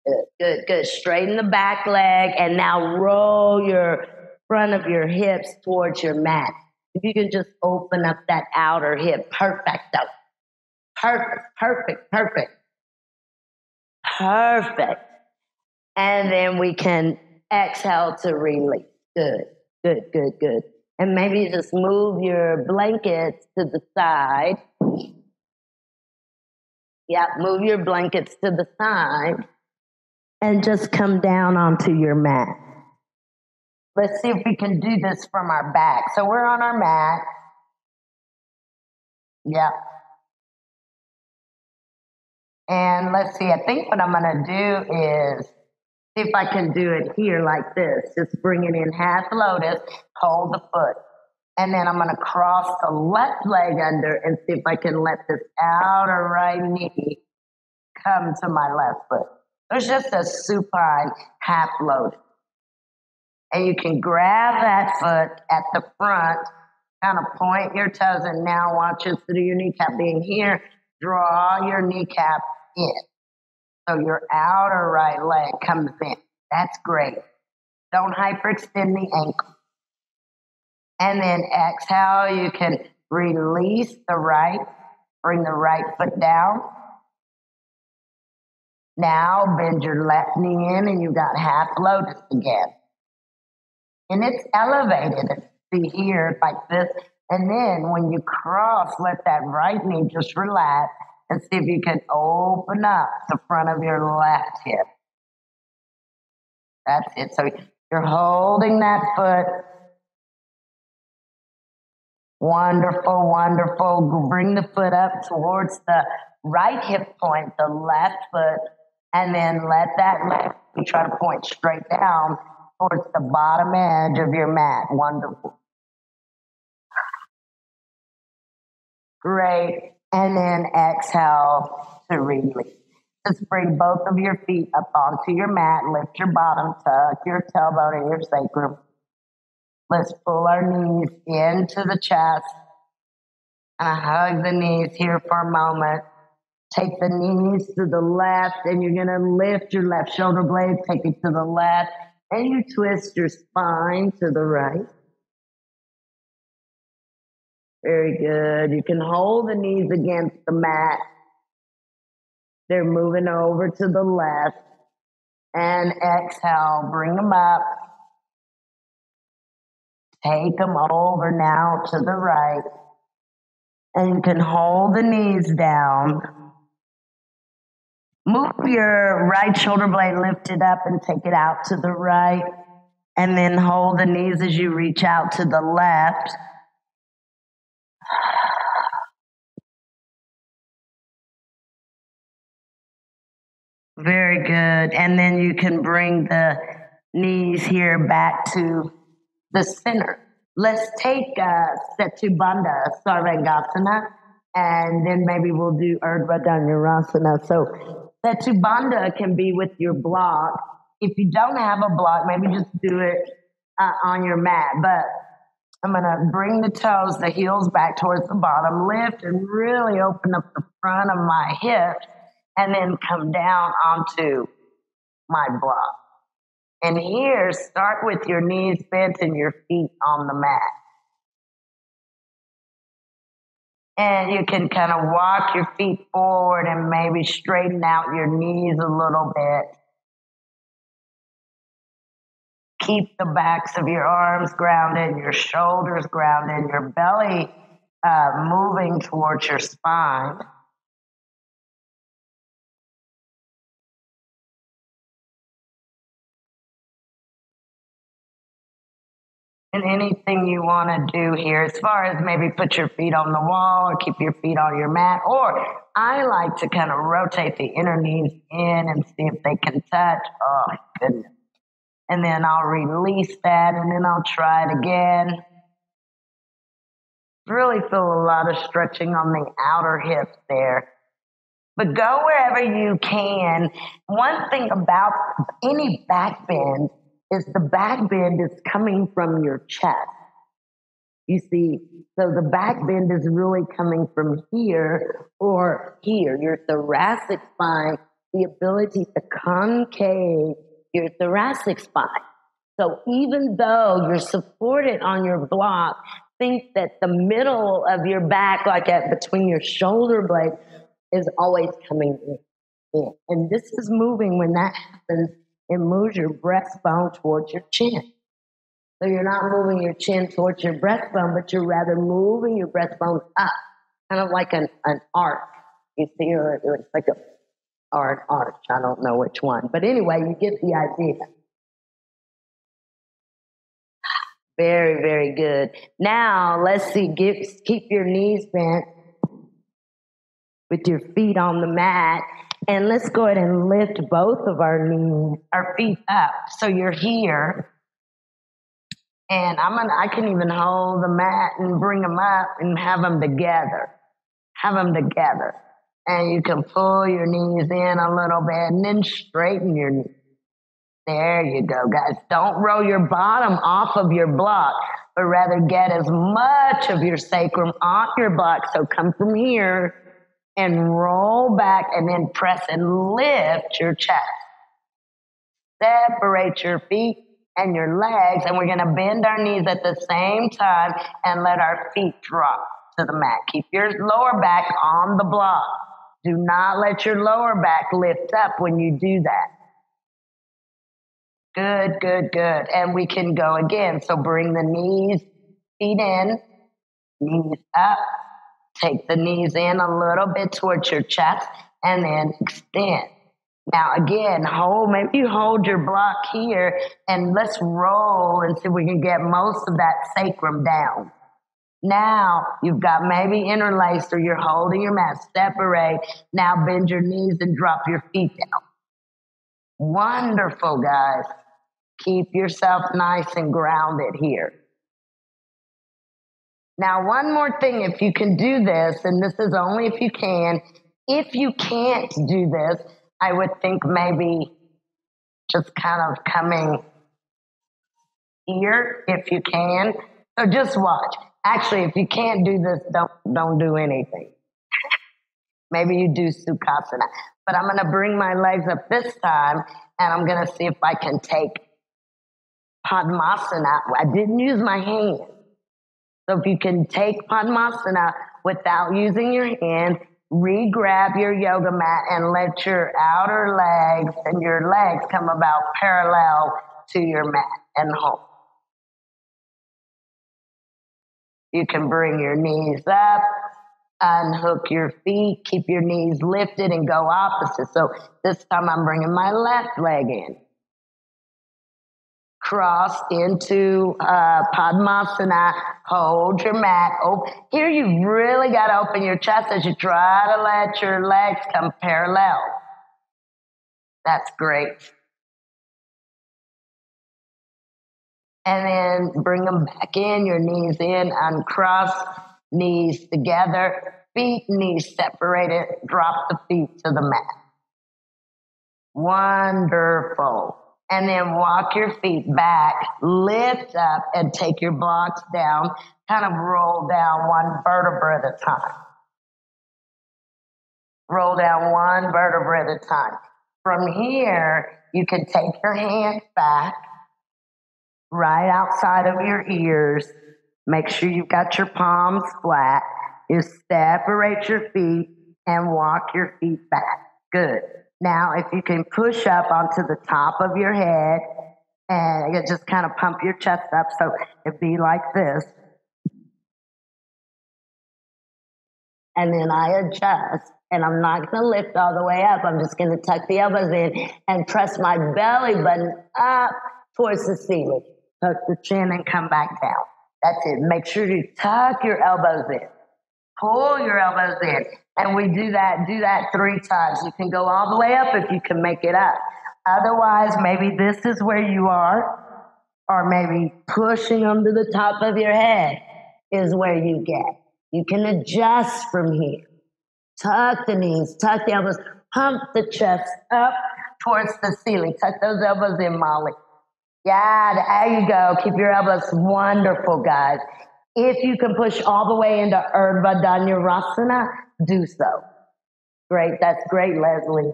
Good, good, good. Straighten the back leg and now roll your front of your hips towards your mat. If you can just open up that outer hip, perfecto. Perfect, perfect, perfect. Perfect. And then we can exhale to release. Good, good, good, good. And maybe just move your blankets to the side. Yeah, move your blankets to the side. And just come down onto your mat. Let's see if we can do this from our back. So we're on our mat. Yeah. And let's see, I think what I'm going to do is see if I can do it here like this. Just bring it in half lotus, hold the foot. And then I'm going to cross the left leg under and see if I can let this outer right knee come to my left foot. There's just a supine half lotus. And you can grab that foot at the front, kind of point your toes, and now watch it through your kneecap being here. Draw your kneecap in. So your outer right leg comes in. That's great. Don't hyperextend the ankle. And then exhale, you can release the right, bring the right foot down. Now bend your left knee in and you got half lotus again. And it's elevated. See here, like this. And then when you cross, let that right knee just relax and see if you can open up the front of your left hip. That's it. So you're holding that foot. Wonderful, wonderful. Bring the foot up towards the right hip point, the left foot, and then let that left foot try to point straight down towards the bottom edge of your mat. Wonderful. Great. And then exhale to release. Just bring both of your feet up onto your mat. Lift your bottom, tuck your tailbone and your sacrum. Let's pull our knees into the chest. And hug the knees here for a moment. Take the knees to the left, and you're going to lift your left shoulder blade, take it to the left, and you twist your spine to the right. Very good. You can hold the knees against the mat. They're moving over to the left. And exhale, bring them up. Take them over now to the right. And you can hold the knees down. Move your right shoulder blade, lift it up and take it out to the right. And then hold the knees as you reach out to the left. Very good. And then you can bring the knees here back to the center. Let's take Setu Bandha Sarvangasana, and then maybe we'll do Urdhva Dhanurasana. So Setu Bandha can be with your block. If you don't have a block, maybe just do it on your mat. But I'm going to bring the toes, the heels back towards the bottom, lift and really open up the front of my hips, and then come down onto my block. And here, start with your knees bent and your feet on the mat. And you can kind of walk your feet forward and maybe straighten out your knees a little bit. Keep the backs of your arms grounded, your shoulders grounded, your belly moving towards your spine. And anything you want to do here, as far as maybe put your feet on the wall or keep your feet on your mat, or I like to kind of rotate the inner knees in and see if they can touch. Oh, my goodness. And then I'll release that, and then I'll try it again. Really feel a lot of stretching on the outer hips there. But go wherever you can. One thing about any back bend is the back bend is coming from your chest. You see, so the back bend is really coming from here or here, your thoracic spine, the ability to concave your thoracic spine. So even though you're supported on your block, think that the middle of your back, like at between your shoulder blades, is always coming in. And this is moving. When that happens, it moves your breastbone towards your chin. So you're not moving your chin towards your breastbone, but you're rather moving your breastbone up, kind of like an arc. You see, or it's like an arch. I don't know which one. But anyway, you get the idea. Very, very good. Now, let's see, keep your knees bent with your feet on the mat. And let's go ahead and lift both of our feet up. So you're here. And I can even hold the mat and bring them up and have them together. Have them together. And you can pull your knees in a little bit and then straighten your knees. There you go, guys. Don't roll your bottom off of your block, but rather get as much of your sacrum on your block. So come from here and roll back and then press and lift your chest. Separate your feet and your legs, and we're going to bend our knees at the same time and let our feet drop to the mat. Keep your lower back on the block. Do not let your lower back lift up when you do that. Good, good, good. And we can go again. So bring the knees, feet in, knees up. Take the knees in a little bit towards your chest and then extend. Now again, maybe you hold your block here and let's roll and see if we can get most of that sacrum down. Now you've got maybe interlaced or you're holding your mat, separate. Now bend your knees and drop your feet down. Wonderful, guys. Keep yourself nice and grounded here. Now, one more thing, if you can do this, and this is only if you can, if you can't do this, I would think maybe just kind of coming here if you can. So just watch. Actually, if you can't do this, don't do anything. Maybe you do Sukhasana. But I'm going to bring my legs up this time, and I'm going to see if I can take Padmasana. I didn't use my hand. So if you can take Padmasana without using your hand, re-grab your yoga mat and let your outer legs and your legs come about parallel to your mat and hold. You can bring your knees up, unhook your feet, keep your knees lifted and go opposite. So this time I'm bringing my left leg in. Cross into Padmasana, hold your mat. Here you really got to open your chest as you try to let your legs come parallel. That's great. And then bring them back in, your knees in, uncross, knees together, feet, knees separated, drop the feet to the mat. Wonderful. And then walk your feet back, lift up, and take your blocks down. Kind of roll down one vertebra at a time. Roll down one vertebra at a time. From here, you can take your hands back, right outside of your ears. Make sure you've got your palms flat. You separate your feet and walk your feet back. Good. Now, if you can push up onto the top of your head and you just kind of pump your chest up so it'd be like this. And then I adjust, and I'm not going to lift all the way up. I'm just going to tuck the elbows in and press my belly button up towards the ceiling. Tuck the chin and come back down. That's it. Make sure you tuck your elbows in. Pull your elbows in. And we do that 3 times. You can go all the way up if you can make it up. Otherwise, maybe this is where you are, or maybe pushing them to the top of your head is where you get. You can adjust from here. Tuck the knees, tuck the elbows, pump the chest up towards the ceiling. Tuck those elbows in, Molly. Yeah, there you go. Keep your elbows. Wonderful, guys. If you can push all the way into Urdhva Dhanurasana, do so. Great. That's great, Leslie.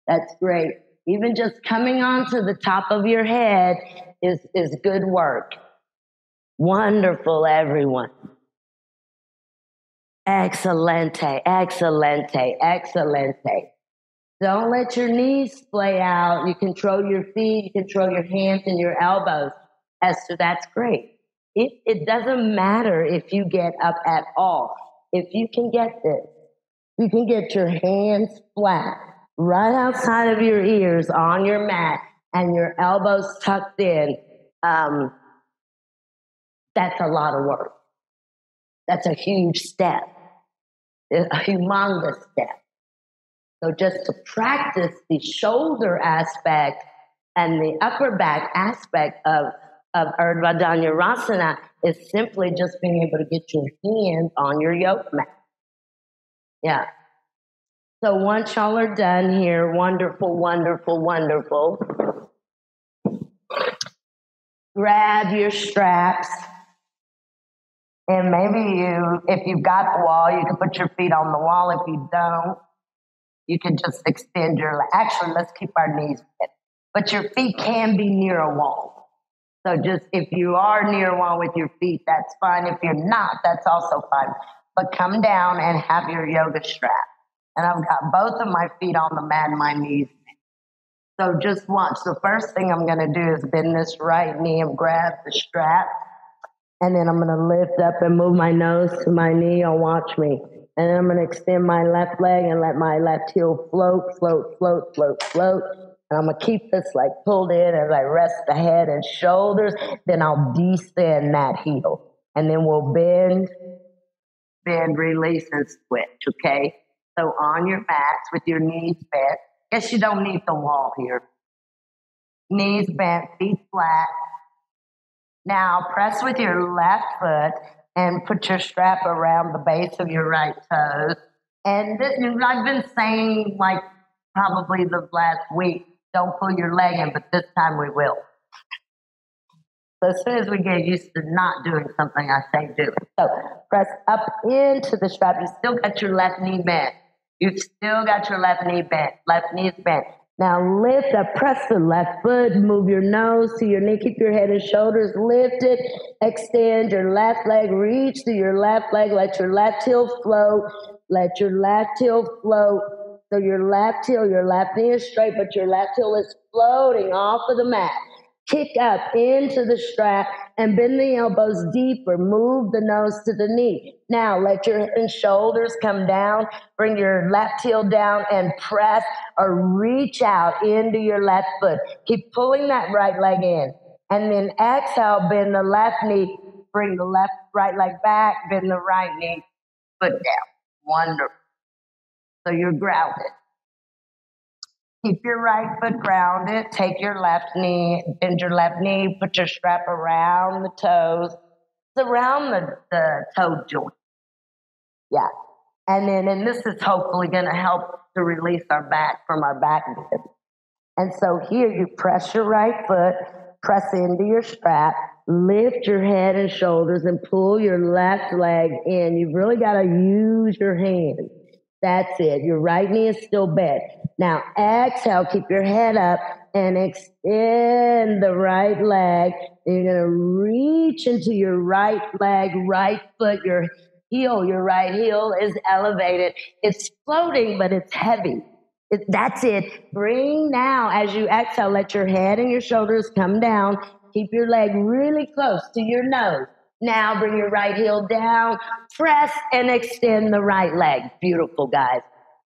That's great. Even just coming onto the top of your head is good work. Wonderful, everyone. Excelente, excelente, excelente. Don't let your knees splay out. You control your feet, you control your hands and your elbows. Esther, that's great. It doesn't matter if you get up at all. If you can get this, you can get your hands flat, right outside of your ears on your mat, and your elbows tucked in. That's a lot of work. That's a huge step, a humongous step. So just to practice the shoulder aspect and the upper back aspect of Urdhva Dhanurasana is simply just being able to get your hands on your yoga mat. Yeah. So once y'all are done here, wonderful, wonderful, wonderful. Grab your straps. And maybe if you've got the wall, you can put your feet on the wall. If you don't, you can just extend your legs. Actually, let's keep our knees bent. But your feet can be near a wall. So just if you are near one with your feet, that's fine. If you're not, that's also fine. But come down and have your yoga strap. And I've got both of my feet on the mat and my knees. So just watch. The first thing I'm going to do is bend this right knee and grab the strap. And then I'm going to lift up and move my nose to my knee, or watch me. And then I'm going to extend my left leg and let my left heel float, float, float, float, float. And I'm going to keep this like pulled in as I rest the head and shoulders. Then I'll descend that heel. And then we'll bend, release, and switch, okay? So on your mats with your knees bent. Guess you don't need the wall here. Knees bent, feet flat. Now press with your left foot and put your strap around the base of your right toes. And this, I've been saying like probably the last week, don't pull your leg in, but this time we will. So as soon as we get used to not doing something, I say do it. So press up into the strap. You still got your left knee bent. You've still got your left knee bent. Left knee is bent. Now lift up, press the left foot, move your nose to your knee, keep your head and shoulders lifted, extend your left leg, reach to your left leg, let your left heel float, let your left heel float. So your left heel, your left knee is straight, but your left heel is floating off of the mat. Kick up into the strap and bend the elbows deeper. Move the nose to the knee. Now let your head and shoulders come down. Bring your left heel down and press or reach out into your left foot. Keep pulling that right leg in. And then exhale, bend the left knee. Bring the right leg back. Bend the right knee. Foot down. Wonderful. So you're grounded. Keep your right foot grounded. Take your left knee, bend your left knee, put your strap around the toes. It's around the toe joint. Yeah. And this is hopefully going to help to release our back from our back bend. And so here you press your right foot, press into your strap, lift your head and shoulders and pull your left leg in. You've really got to use your hands. That's it. Your right knee is still bent. Now exhale, keep your head up and extend the right leg. You're going to reach into your right leg, right foot, your right heel is elevated. It's floating, but it's heavy. That's it. Bring now, as you exhale, let your head and your shoulders come down. Keep your leg really close to your nose. Now bring your right heel down, press and extend the right leg. Beautiful, guys.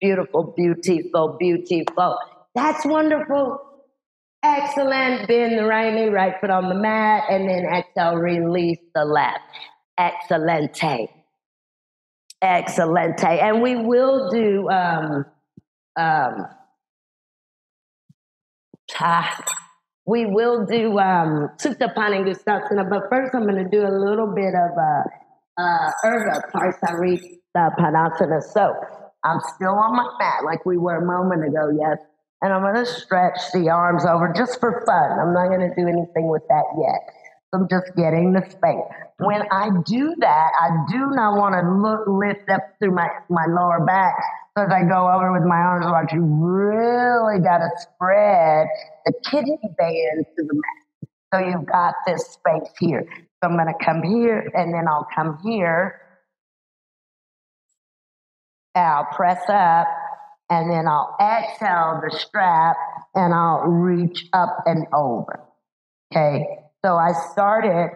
Beautiful, beautiful, beautiful. That's wonderful. Excellent. Bend the right knee, right foot on the mat, and then exhale, release the left. Excellente. Excellente. And we will do Supta Paningustasana, but first I'm going to do a little bit of Urdhva Parsarita Padasana. So I'm still on my mat like we were a moment ago, yes. And I'm going to stretch the arms over just for fun. I'm not going to do anything with that yet. So I'm just getting the space. When I do that, I do not want to lift up through my lower back. So as I go over with my arms out, you really got to spread the kidney band to the mat. So you've got this space here. So I'm going to come here, and then I'll come here. I'll press up, and then I'll exhale the strap, and I'll reach up and over. Okay? So I started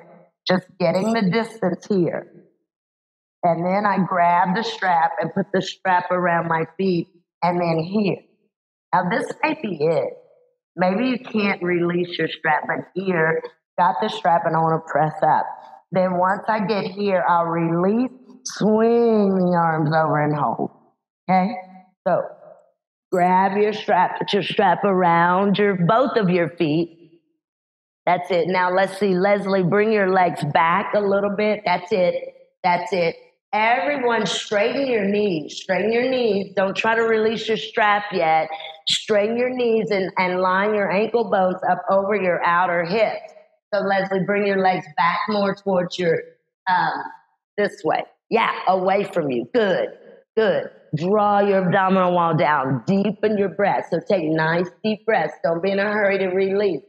just getting the distance here. And then I grab the strap and put the strap around my feet and then here. Now this may be it. Maybe you can't release your strap, but here, got the strap and I want to press up. Then once I get here, I'll release, swing the arms over and hold. Okay? So grab your strap, put your strap around both of your feet. That's it. Now let's see, Leslie, bring your legs back a little bit. That's it. That's it. Everyone straighten your knees. Straighten your knees. Don't try to release your strap yet. Straighten your knees and line your ankle bones up over your outer hips. So Leslie, bring your legs back more towards your, this way. Yeah, away from you. Good, good. Draw your abdominal wall down. Deepen your breath. So take nice deep breaths. Don't be in a hurry to release.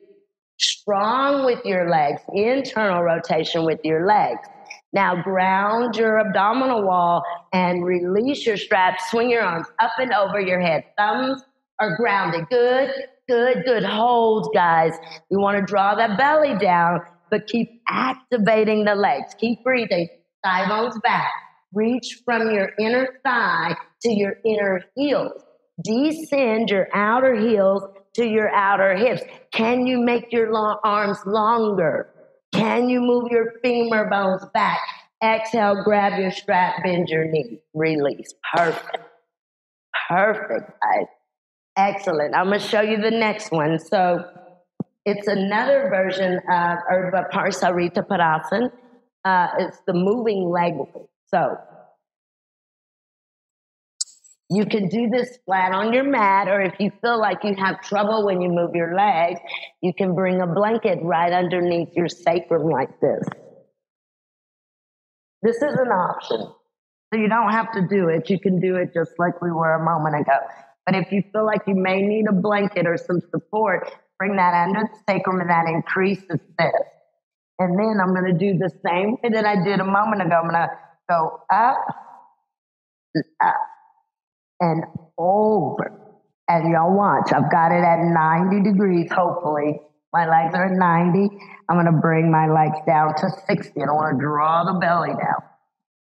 Strong with your legs. Internal rotation with your legs. Now ground your abdominal wall and release your strap. Swing your arms up and over your head. Thumbs are grounded. Good, good, good. Hold, guys. You want to draw that belly down, but keep activating the legs. Keep breathing. Thigh bones back. Reach from your inner thigh to your inner heels. Descend your outer heels to your outer hips. Can you make your arms longer? Can you move your femur bones back? Exhale, grab your strap, bend your knee, release. Perfect. Perfect, guys. Excellent. I'm going to show you the next one. So it's another version of Urdhva Parsarita Padasana. It's the moving leg. So you can do this flat on your mat, or if you feel like you have trouble when you move your legs, you can bring a blanket right underneath your sacrum like this. This is an option. So you don't have to do it. You can do it just like we were a moment ago. But if you feel like you may need a blanket or some support, bring that under the sacrum, and that increases this. And then I'm going to do the same way that I did a moment ago. I'm going to go up, up, and over. And y'all watch, I've got it at 90 degrees, hopefully. My legs are at 90. I'm going to bring my legs down to 60. I don't want to draw the belly down.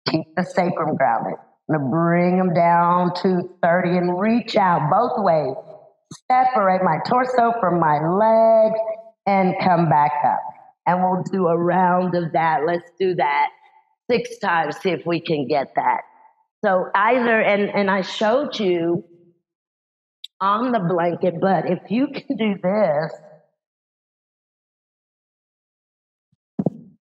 Keep the sacrum grounded. I'm going to bring them down to 30 and reach out both ways. Separate my torso from my legs and come back up. And we'll do a round of that. Let's do that 6 times, see if we can get that. So either, and I showed you on the blanket, but if you can do this,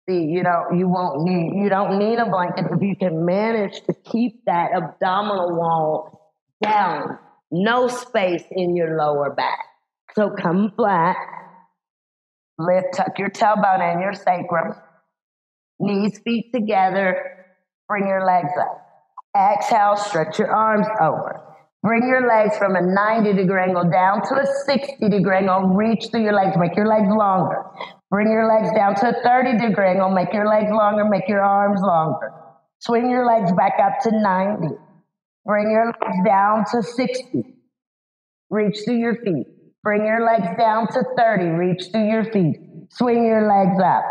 see, you don't need a blanket if you can manage to keep that abdominal wall down, no space in your lower back. So come flat, lift, tuck your tailbone in your sacrum, knees, feet together, bring your legs up. Exhale, stretch your arms over. Bring your legs from a 90-degree angle down to a 60-degree angle. Reach through your legs, make your legs longer. Bring your legs down to a 30-degree angle, make your legs longer, make your arms longer. Swing your legs back up to 90. Bring your legs down to 60. Reach through your feet. Bring your legs down to 30. Reach through your feet. Swing your legs up.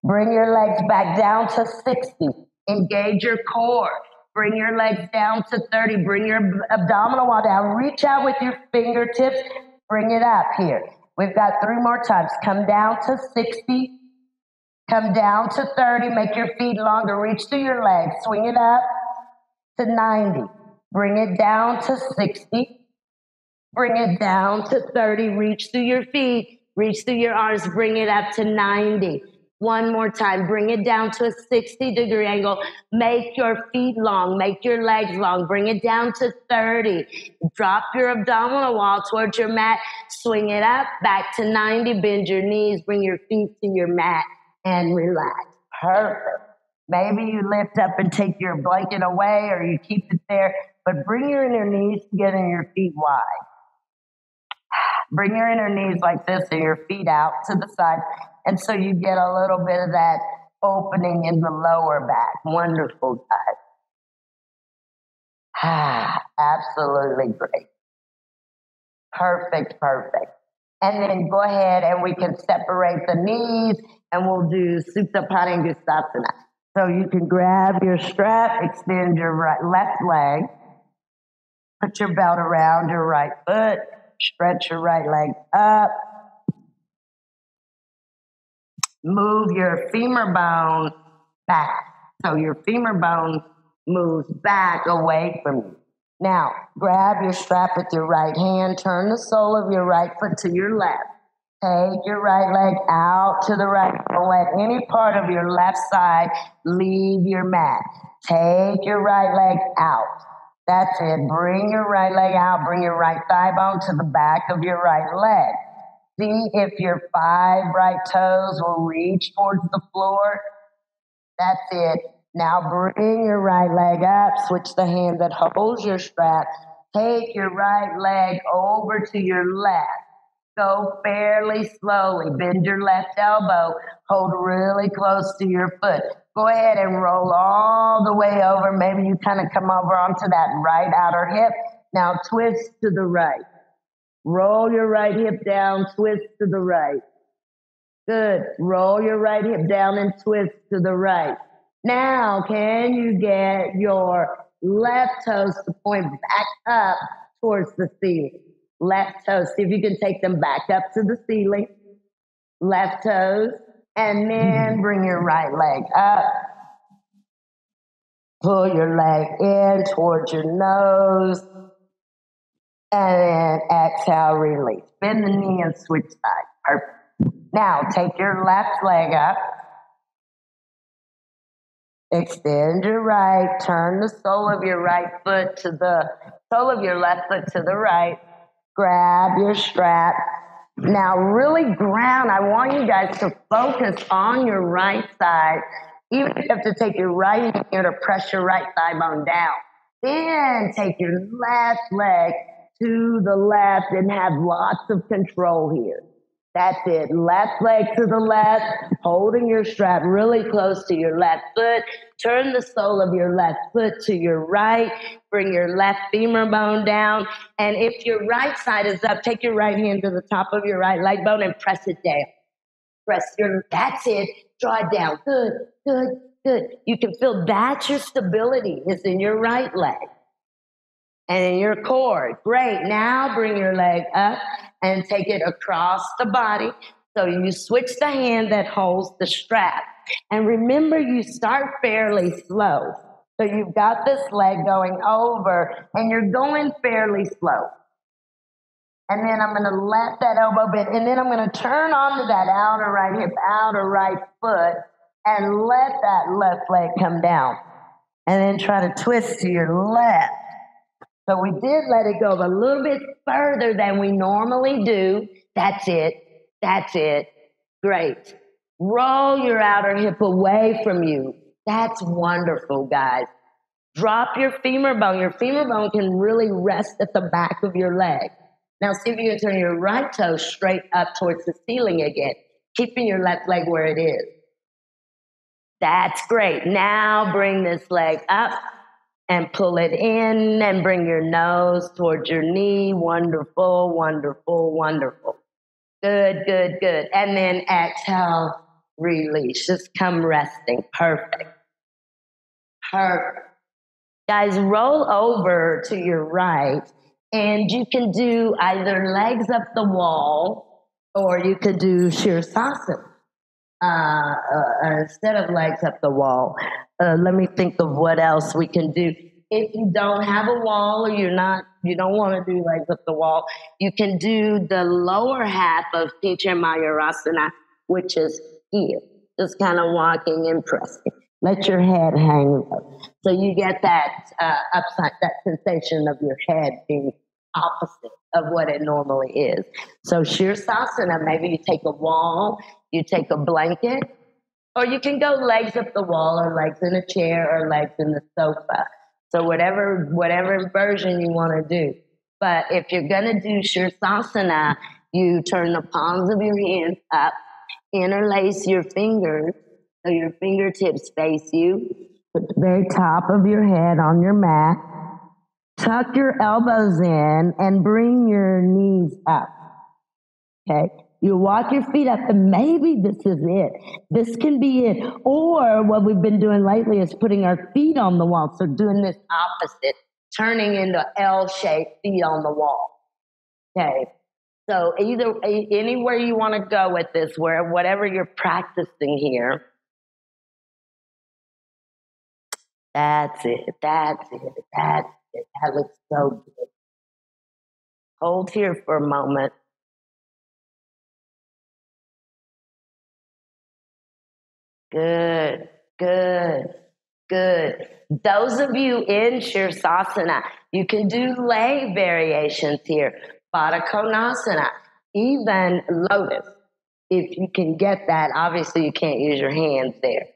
Bring your legs back down to 60. Engage your core. Bring your legs down to 30. Bring your abdominal wall down. Reach out with your fingertips. Bring it up here. We've got 3 more times. Come down to 60. Come down to 30. Make your feet longer. Reach through your legs. Swing it up to 90. Bring it down to 60. Bring it down to 30. Reach through your feet. Reach through your arms. Bring it up to 90. One more time. Bring it down to a 60-degree angle. Make your feet long. Make your legs long. Bring it down to 30. Drop your abdominal wall towards your mat. Swing it up. Back to 90. Bend your knees. Bring your feet to your mat and relax. Perfect. Maybe you lift up and take your blanket away, or you keep it there, but bring your inner knees together and your feet wide. Bring your inner knees like this and your feet out to the side. And so you get a little bit of that opening in the lower back. Wonderful, guys. Absolutely great. Perfect. And then go ahead and we can separate the knees and we'll do Supta Padangusthasana. So you can grab your strap, extend your left leg, put your belt around your right foot, stretch your right leg up. Move your femur bone back. So your femur bone moves back away from you. Now, grab your strap with your right hand. Turn the sole of your right foot to your left. Take your right leg out to the right. Don't let any part of your left side leave your mat. Take your right leg out. That's it. Bring your right leg out. Bring your right thigh bone to the back of your right leg. See if your 5 right toes will reach towards the floor. That's it. Now bring your right leg up. Switch the hand that holds your strap. Take your right leg over to your left. Go fairly slowly. Bend your left elbow. Hold really close to your foot. Go ahead and roll all the way over. Maybe you kind of come over onto that right outer hip. Now twist to the right. Roll your right hip down, twist to the right. Good. Roll your right hip down and twist to the right. Now, can you get your left toes to point back up towards the ceiling? Left toes. See if you can take them back up to the ceiling. Left toes. And then bring your right leg up. Pull your leg in towards your nose. And then exhale, release. Bend the knee and switch sides. Perfect. Now, take your left leg up. Extend your right. Turn the sole of your right foot to the sole of your left foot to the right. Grab your strap. Now, really ground. I want you guys to focus on your right side. Even if you have to take your right hand here to press your right thigh bone down. Then take your left leg to the left and have lots of control here. That's it. Left leg to the left, holding your strap really close to your left foot. Turn the sole of your left foot to your right. Bring your left femur bone down. And if your right side is up, take your right hand to the top of your right leg bone and press it down. That's it. Draw it down. Good, good, good. You can feel that's your stability is in your right leg and in your core. Great. Now bring your leg up and take it across the body. So you switch the hand that holds the strap. And remember, you start fairly slow. So you've got this leg going over and you're going fairly slow. And then I'm going to let that elbow bend. And then I'm going to turn onto that outer right hip, outer right foot, and let that left leg come down. And then try to twist to your left. So we did let it go a little bit further than we normally do. That's it. That's it. Great. Roll your outer hip away from you. That's wonderful, guys. Drop your femur bone. Your femur bone can really rest at the back of your leg. Now see if you can turn your right toe straight up towards the ceiling again, keeping your left leg where it is. That's great. Now bring this leg up and pull it in and bring your nose towards your knee. Wonderful, wonderful, wonderful. Good, good, good. And then exhale, release. Just come resting. Perfect. Perfect. Guys, roll over to your right. And you can do either legs up the wall or you could do Shirsasana instead of legs up the wall. Let me think of what else we can do. If you don't have a wall or you don't want to do legs up the wall, you can do the lower half of Pincha Mayurasana, which is here, just kind of walking and pressing. Let your head hang low. So you get that upside, that sensation of your head being opposite of what it normally is. So Shirsasana, maybe you take a wall, you take a blanket, or you can go legs up the wall or legs in a chair or legs in the sofa. So whatever version you want to do. But if you're going to do Shirsasana, you turn the palms of your hands up, interlace your fingers, so your fingertips face you. Put the very top of your head on your mat. Tuck your elbows in and bring your knees up. Okay? You walk your feet up and maybe this is it. This can be it. Or what we've been doing lately is putting our feet on the wall. So doing this opposite, turning into L-shaped feet on the wall. Okay? So anywhere you want to go with this, whatever you're practicing here. That's it. That's it. That's it. That looks so good. Hold here for a moment. Good, good, good. Those of you in Shirsasana, you can do leg variations here. Baddha Konasana, even lotus. If you can get that, obviously you can't use your hands there.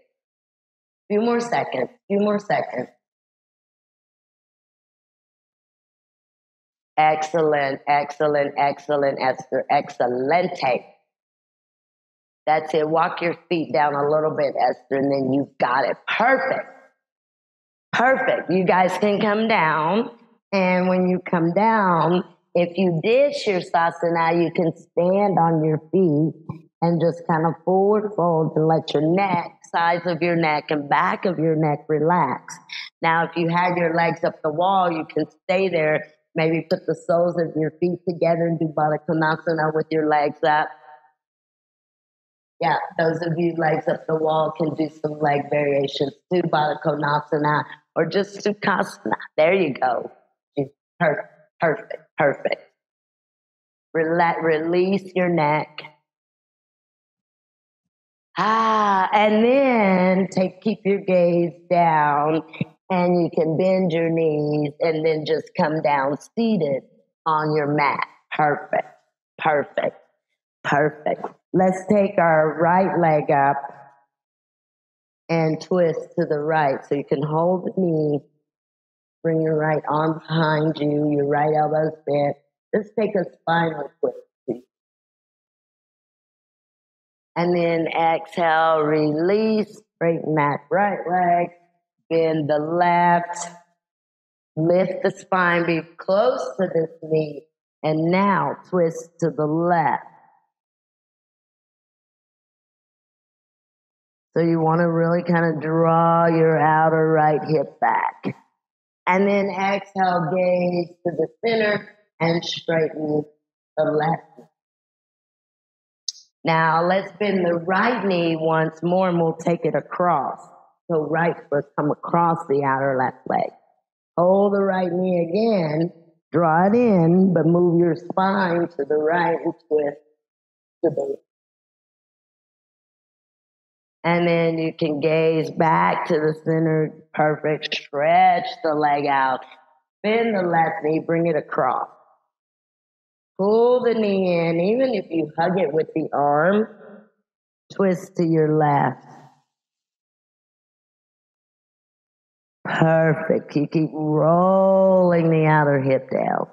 Few more seconds. Excellent, excellent, excellent, Esther. Excelente. That's it. Walk your feet down a little bit, Esther, and then you've got it. Perfect. Perfect. You guys can come down. And when you come down, if you did Shirsasana, you can stand on your feet and just kind of forward fold and let your neck, sides of your neck and back of your neck relax. Now, if you have your legs up the wall, you can stay there. Maybe put the soles of your feet together and do Baddha Konasana with your legs up. Yeah, those of you legs up the wall can do some leg variations too, Baddha Konasana or just Sukhasana. There you go. Perfect, perfect, perfect. Release your neck. And then keep your gaze down and you can bend your knees and then just come down seated on your mat. Perfect, perfect, perfect. Let's take our right leg up and twist to the right. So you can hold the knee Bring your right arm behind you, your right elbow's bent. Just take a spinal twist. And then exhale, release, straighten that right leg, bend the left, lift the spine, be close to this knee, and now twist to the left. So you want to really kind of draw your outer right hip back. And then exhale, gaze to the center and straighten the left. Now let's bend the right knee once more and we'll take it across. So right foot come across the outer left leg. Hold the right knee again, draw it in, but move your spine to the right and twist to the left. And then you can gaze back to the center. Perfect. Stretch the leg out. Bend the left knee, bring it across. Pull the knee in, even if you hug it with the arm, twist to your left. Perfect. You keep rolling the outer hip down.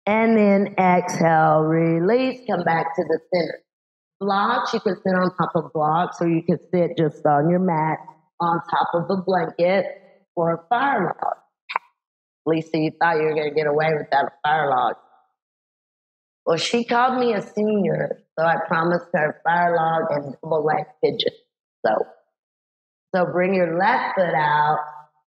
And then exhale, release, come back to the center. Blocks, you can sit on top of blocks, or you can sit just on your mat on top of a blanket or a fire log. Lisa, you thought you were going to get away without a fire log. Well, she called me a senior, so I promised her a fire log and double leg pigeon. So bring your left foot out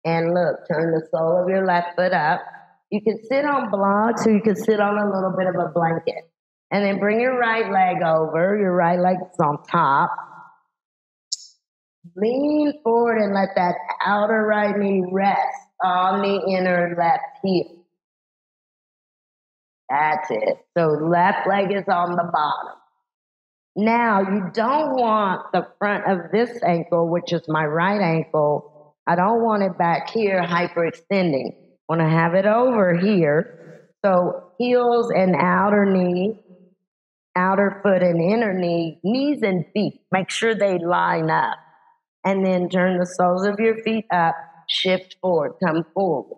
and look, turn the sole of your left foot up. You can sit on blocks or you can sit on a little bit of a blanket. And then bring your right leg over. Your right leg's on top. Lean forward and let that outer right knee rest on the inner left heel. That's it. So left leg is on the bottom. Now, you don't want the front of this ankle, which is my right ankle. I don't want it back here hyperextending. I want to have it over here. So heels and outer knee, outer foot and inner knee, knees and feet. Make sure they line up. And then turn the soles of your feet up, shift forward, come forward.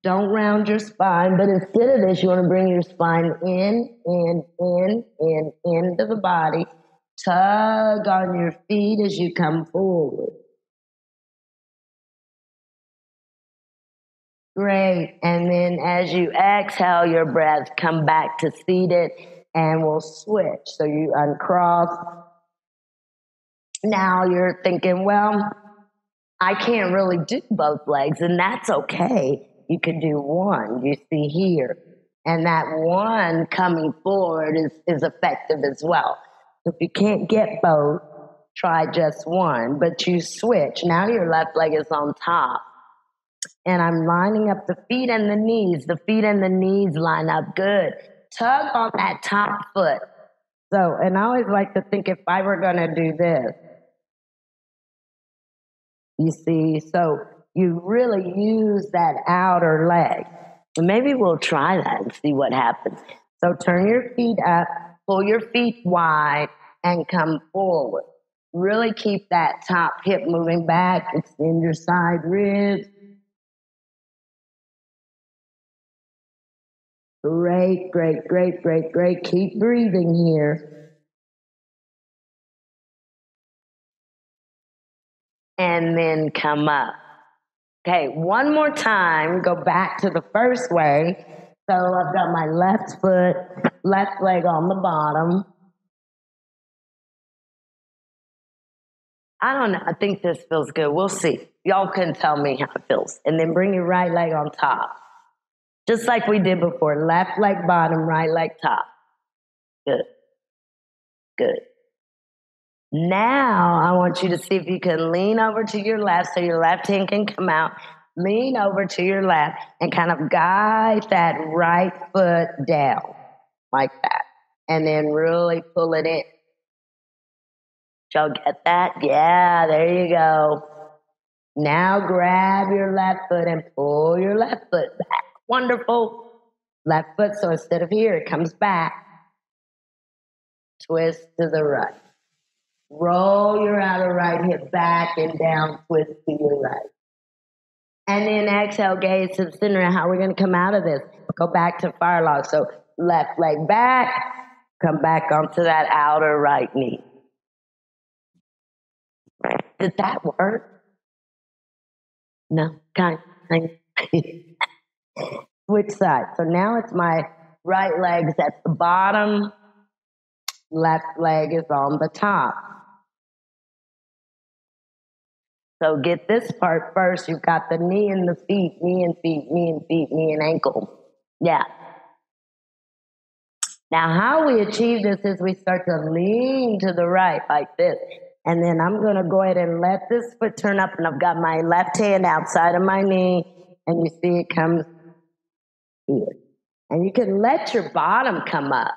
Don't round your spine, but instead of this, you want to bring your spine into the body. Tug on your feet as you come forward. Great. And then as you exhale your breath, come back to seated and we'll switch. So you uncross. Now you're thinking, well, I can't really do both legs, and that's okay. You can do one, you see here. And that one coming forward is effective as well. If you can't get both, try just one, but you switch. Now your left leg is on top. And I'm lining up the feet and the knees. The feet and the knees line up good. Tug on that top foot. So, and I always like to think if I were going to do this, you see, so you really use that outer leg. And maybe we'll try that and see what happens. So turn your feet up, pull your feet wide, and come forward. Really keep that top hip moving back. Extend your side ribs. Great, great, great, great, great. Keep breathing here. And then come up. Okay, one more time, go back to the first way. So I've got my left foot, left leg on the bottom. I don't know, I think this feels good. We'll see. Y'all can tell me how it feels. And then bring your right leg on top. Just like we did before. Left leg bottom, right leg top. Good. Good. Now, I want you to see if you can lean over to your left so your left hand can come out. Lean over to your left and kind of guide that right foot down like that. And then really pull it in. Y'all get that? Yeah, there you go. Now grab your left foot and pull your left foot back. Wonderful. Left foot, so instead of here, it comes back. Twist to the right. Roll your outer right hip back and down, twist to your right. And then exhale, gaze to the center. And how we're going to come out of this? Go back to fire log. So left leg back, come back onto that outer right knee. Did that work? No, kind. Switch sides. So now it's my right leg's at the bottom, left leg is on the top. So get this part first. You've got the knee and the feet, knee and feet, knee and feet, knee and ankle. Yeah. Now how we achieve this is we start to lean to the right like this. And then I'm going to go ahead and let this foot turn up, and I've got my left hand outside of my knee, and you see it comes here. And you can let your bottom come up.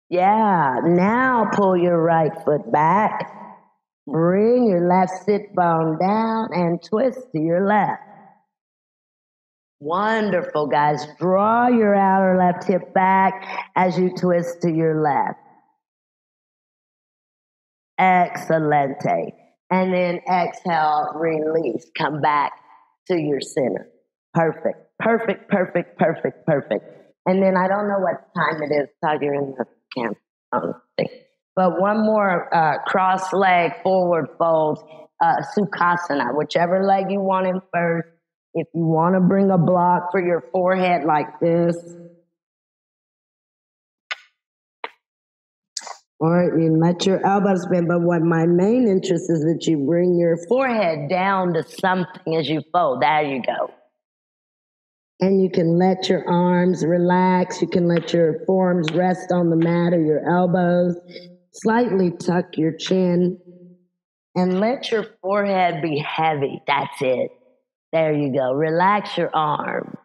Yeah, now pull your right foot back. Bring your left sit bone down and twist to your left. Wonderful, guys. Draw your outer left hip back as you twist to your left. Excelente. And then exhale, release. Come back to your center. Perfect, perfect, perfect, perfect, perfect. And then I don't know what time it is. Todd, you're in the camp thing. But one more cross leg forward fold, Sukhasana, whichever leg you want in first. If you want to bring a block for your forehead like this, or you let your elbows bend, but what my main interest is that you bring your forehead down to something as you fold. There you go. And you can let your arms relax. You can let your forearms rest on the mat or your elbows. Slightly tuck your chin and let your forehead be heavy. That's it. There you go. Relax your arm.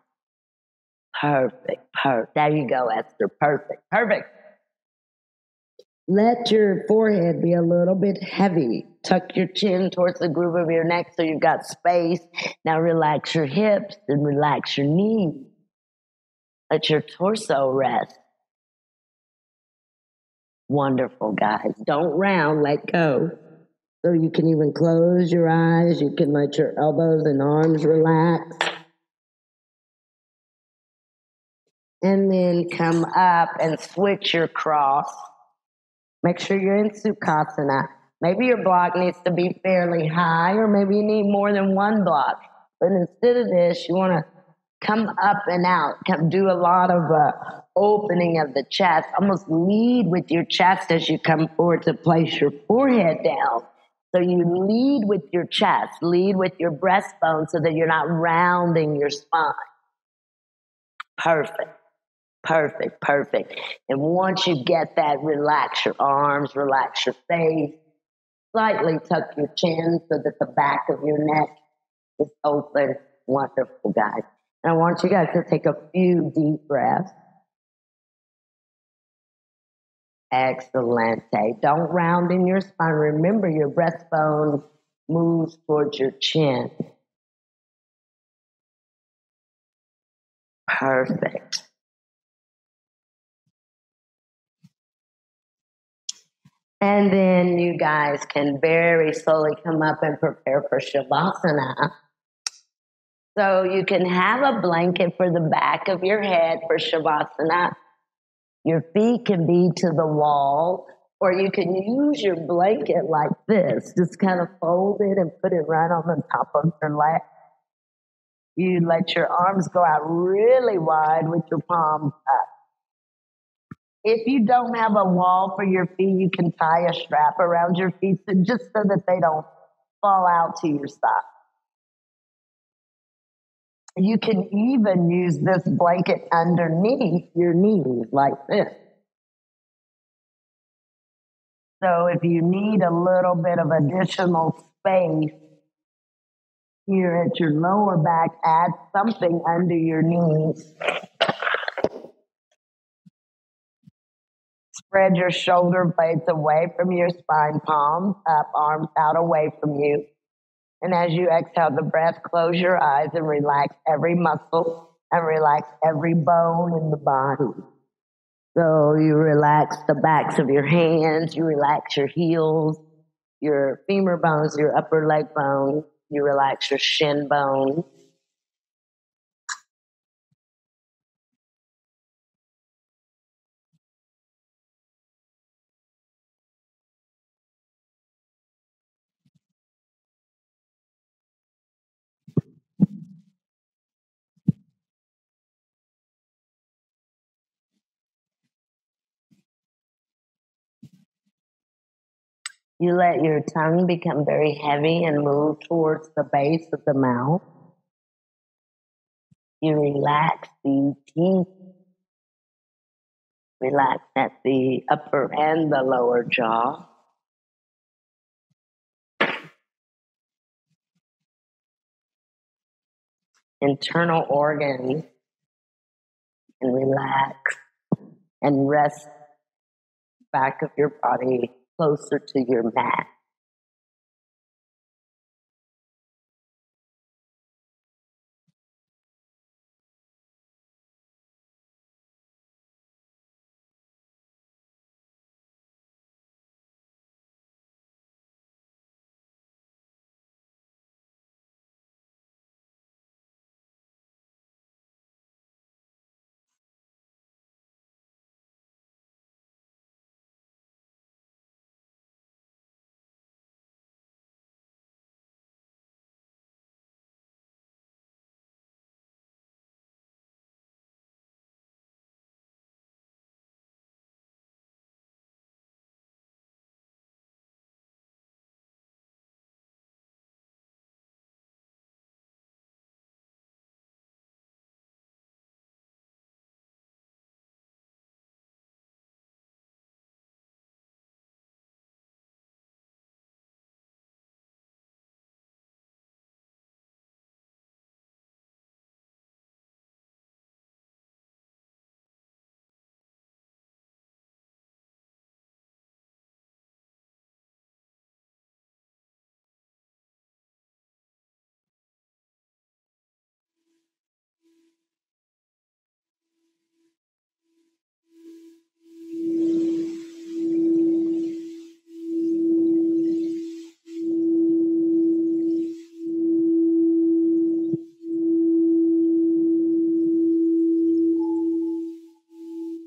Perfect. Perfect. There you go, Esther. Perfect. Perfect. Let your forehead be a little bit heavy. Tuck your chin towards the groove of your neck so you've got space. Now relax your hips and relax your knees. Let your torso rest. Wonderful, guys. Don't round, let go. So you can even close your eyes. You can let your elbows and arms relax. And then come up and switch your cross. Make sure you're in Sukhasana. Maybe your block needs to be fairly high, or maybe you need more than one block. But instead of this, you want to come up and out. Do a lot of opening of the chest. Almost lead with your chest as you come forward to place your forehead down. So you lead with your chest, lead with your breastbone so that you're not rounding your spine. Perfect. Perfect, perfect. And once you get that, relax your arms, relax your face. Slightly tuck your chin so that the back of your neck is open. Wonderful, guys. And I want you guys to take a few deep breaths. Excelente. Don't round in your spine. Remember, your breastbone moves towards your chin. Perfect. And then you guys can very slowly come up and prepare for Shavasana. So you can have a blanket for the back of your head for Shavasana. Your feet can be to the wall, or you can use your blanket like this. Just kind of fold it and put it right on the top of your lap. You let your arms go out really wide with your palms up. If you don't have a wall for your feet, you can tie a strap around your feet just so that they don't fall out to your side. You can even use this blanket underneath your knees like this. So if you need a little bit of additional space here at your lower back, add something under your knees. Spread your shoulder blades away from your spine, palms up, arms out away from you. And as you exhale the breath, close your eyes and relax every muscle and relax every bone in the body. So you relax the backs of your hands, you relax your heels, your femur bones, your upper leg bones, you relax your shin bones. You let your tongue become very heavy and move towards the base of the mouth. You relax the teeth. Relax at the upper and the lower jaw. Internal organs, and relax and rest back of your body closer to your mat.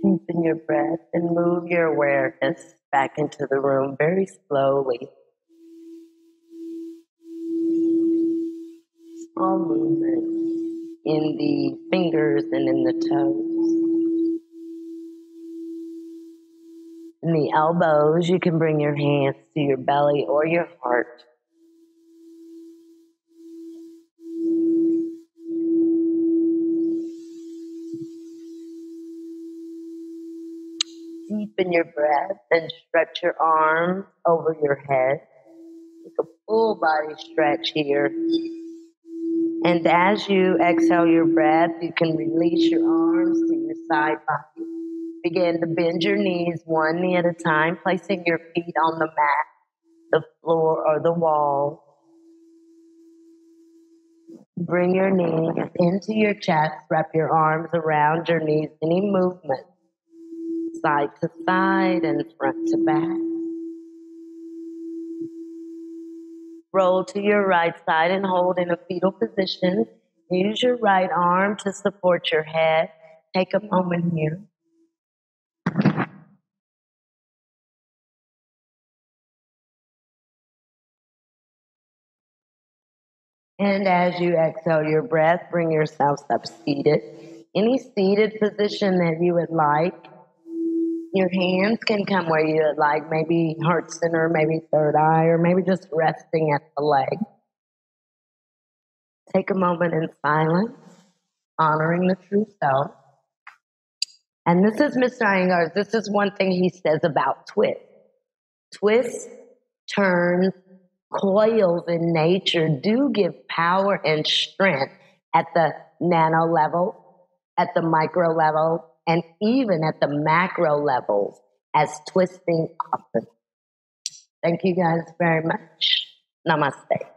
Deepen your breath and move your awareness back into the room very slowly. Small movement in the fingers and in the toes. In the elbows, you can bring your hands to your belly or your heart. Deepen your breath and stretch your arms over your head. Take a full body stretch here. And as you exhale your breath, you can release your arms to your side body. Begin to bend your knees one knee at a time, placing your feet on the mat, the floor, or the wall. Bring your knees into your chest. Wrap your arms around your knees. Any movement, side to side and front to back. Roll to your right side and hold in a fetal position. Use your right arm to support your head. Take a moment here. And as you exhale your breath, bring yourselves up seated. Any seated position that you would like. Your hands can come where you would like, maybe heart center, maybe third eye, or maybe just resting at the leg. Take a moment in silence, honoring the true self. And this is Mr. Iyengar. This is one thing he says about twist. Twists, turns, coils in nature do give power and strength at the nano level, at the micro level, and even at the macro levels as twisting often. Thank you guys very much. Namaste.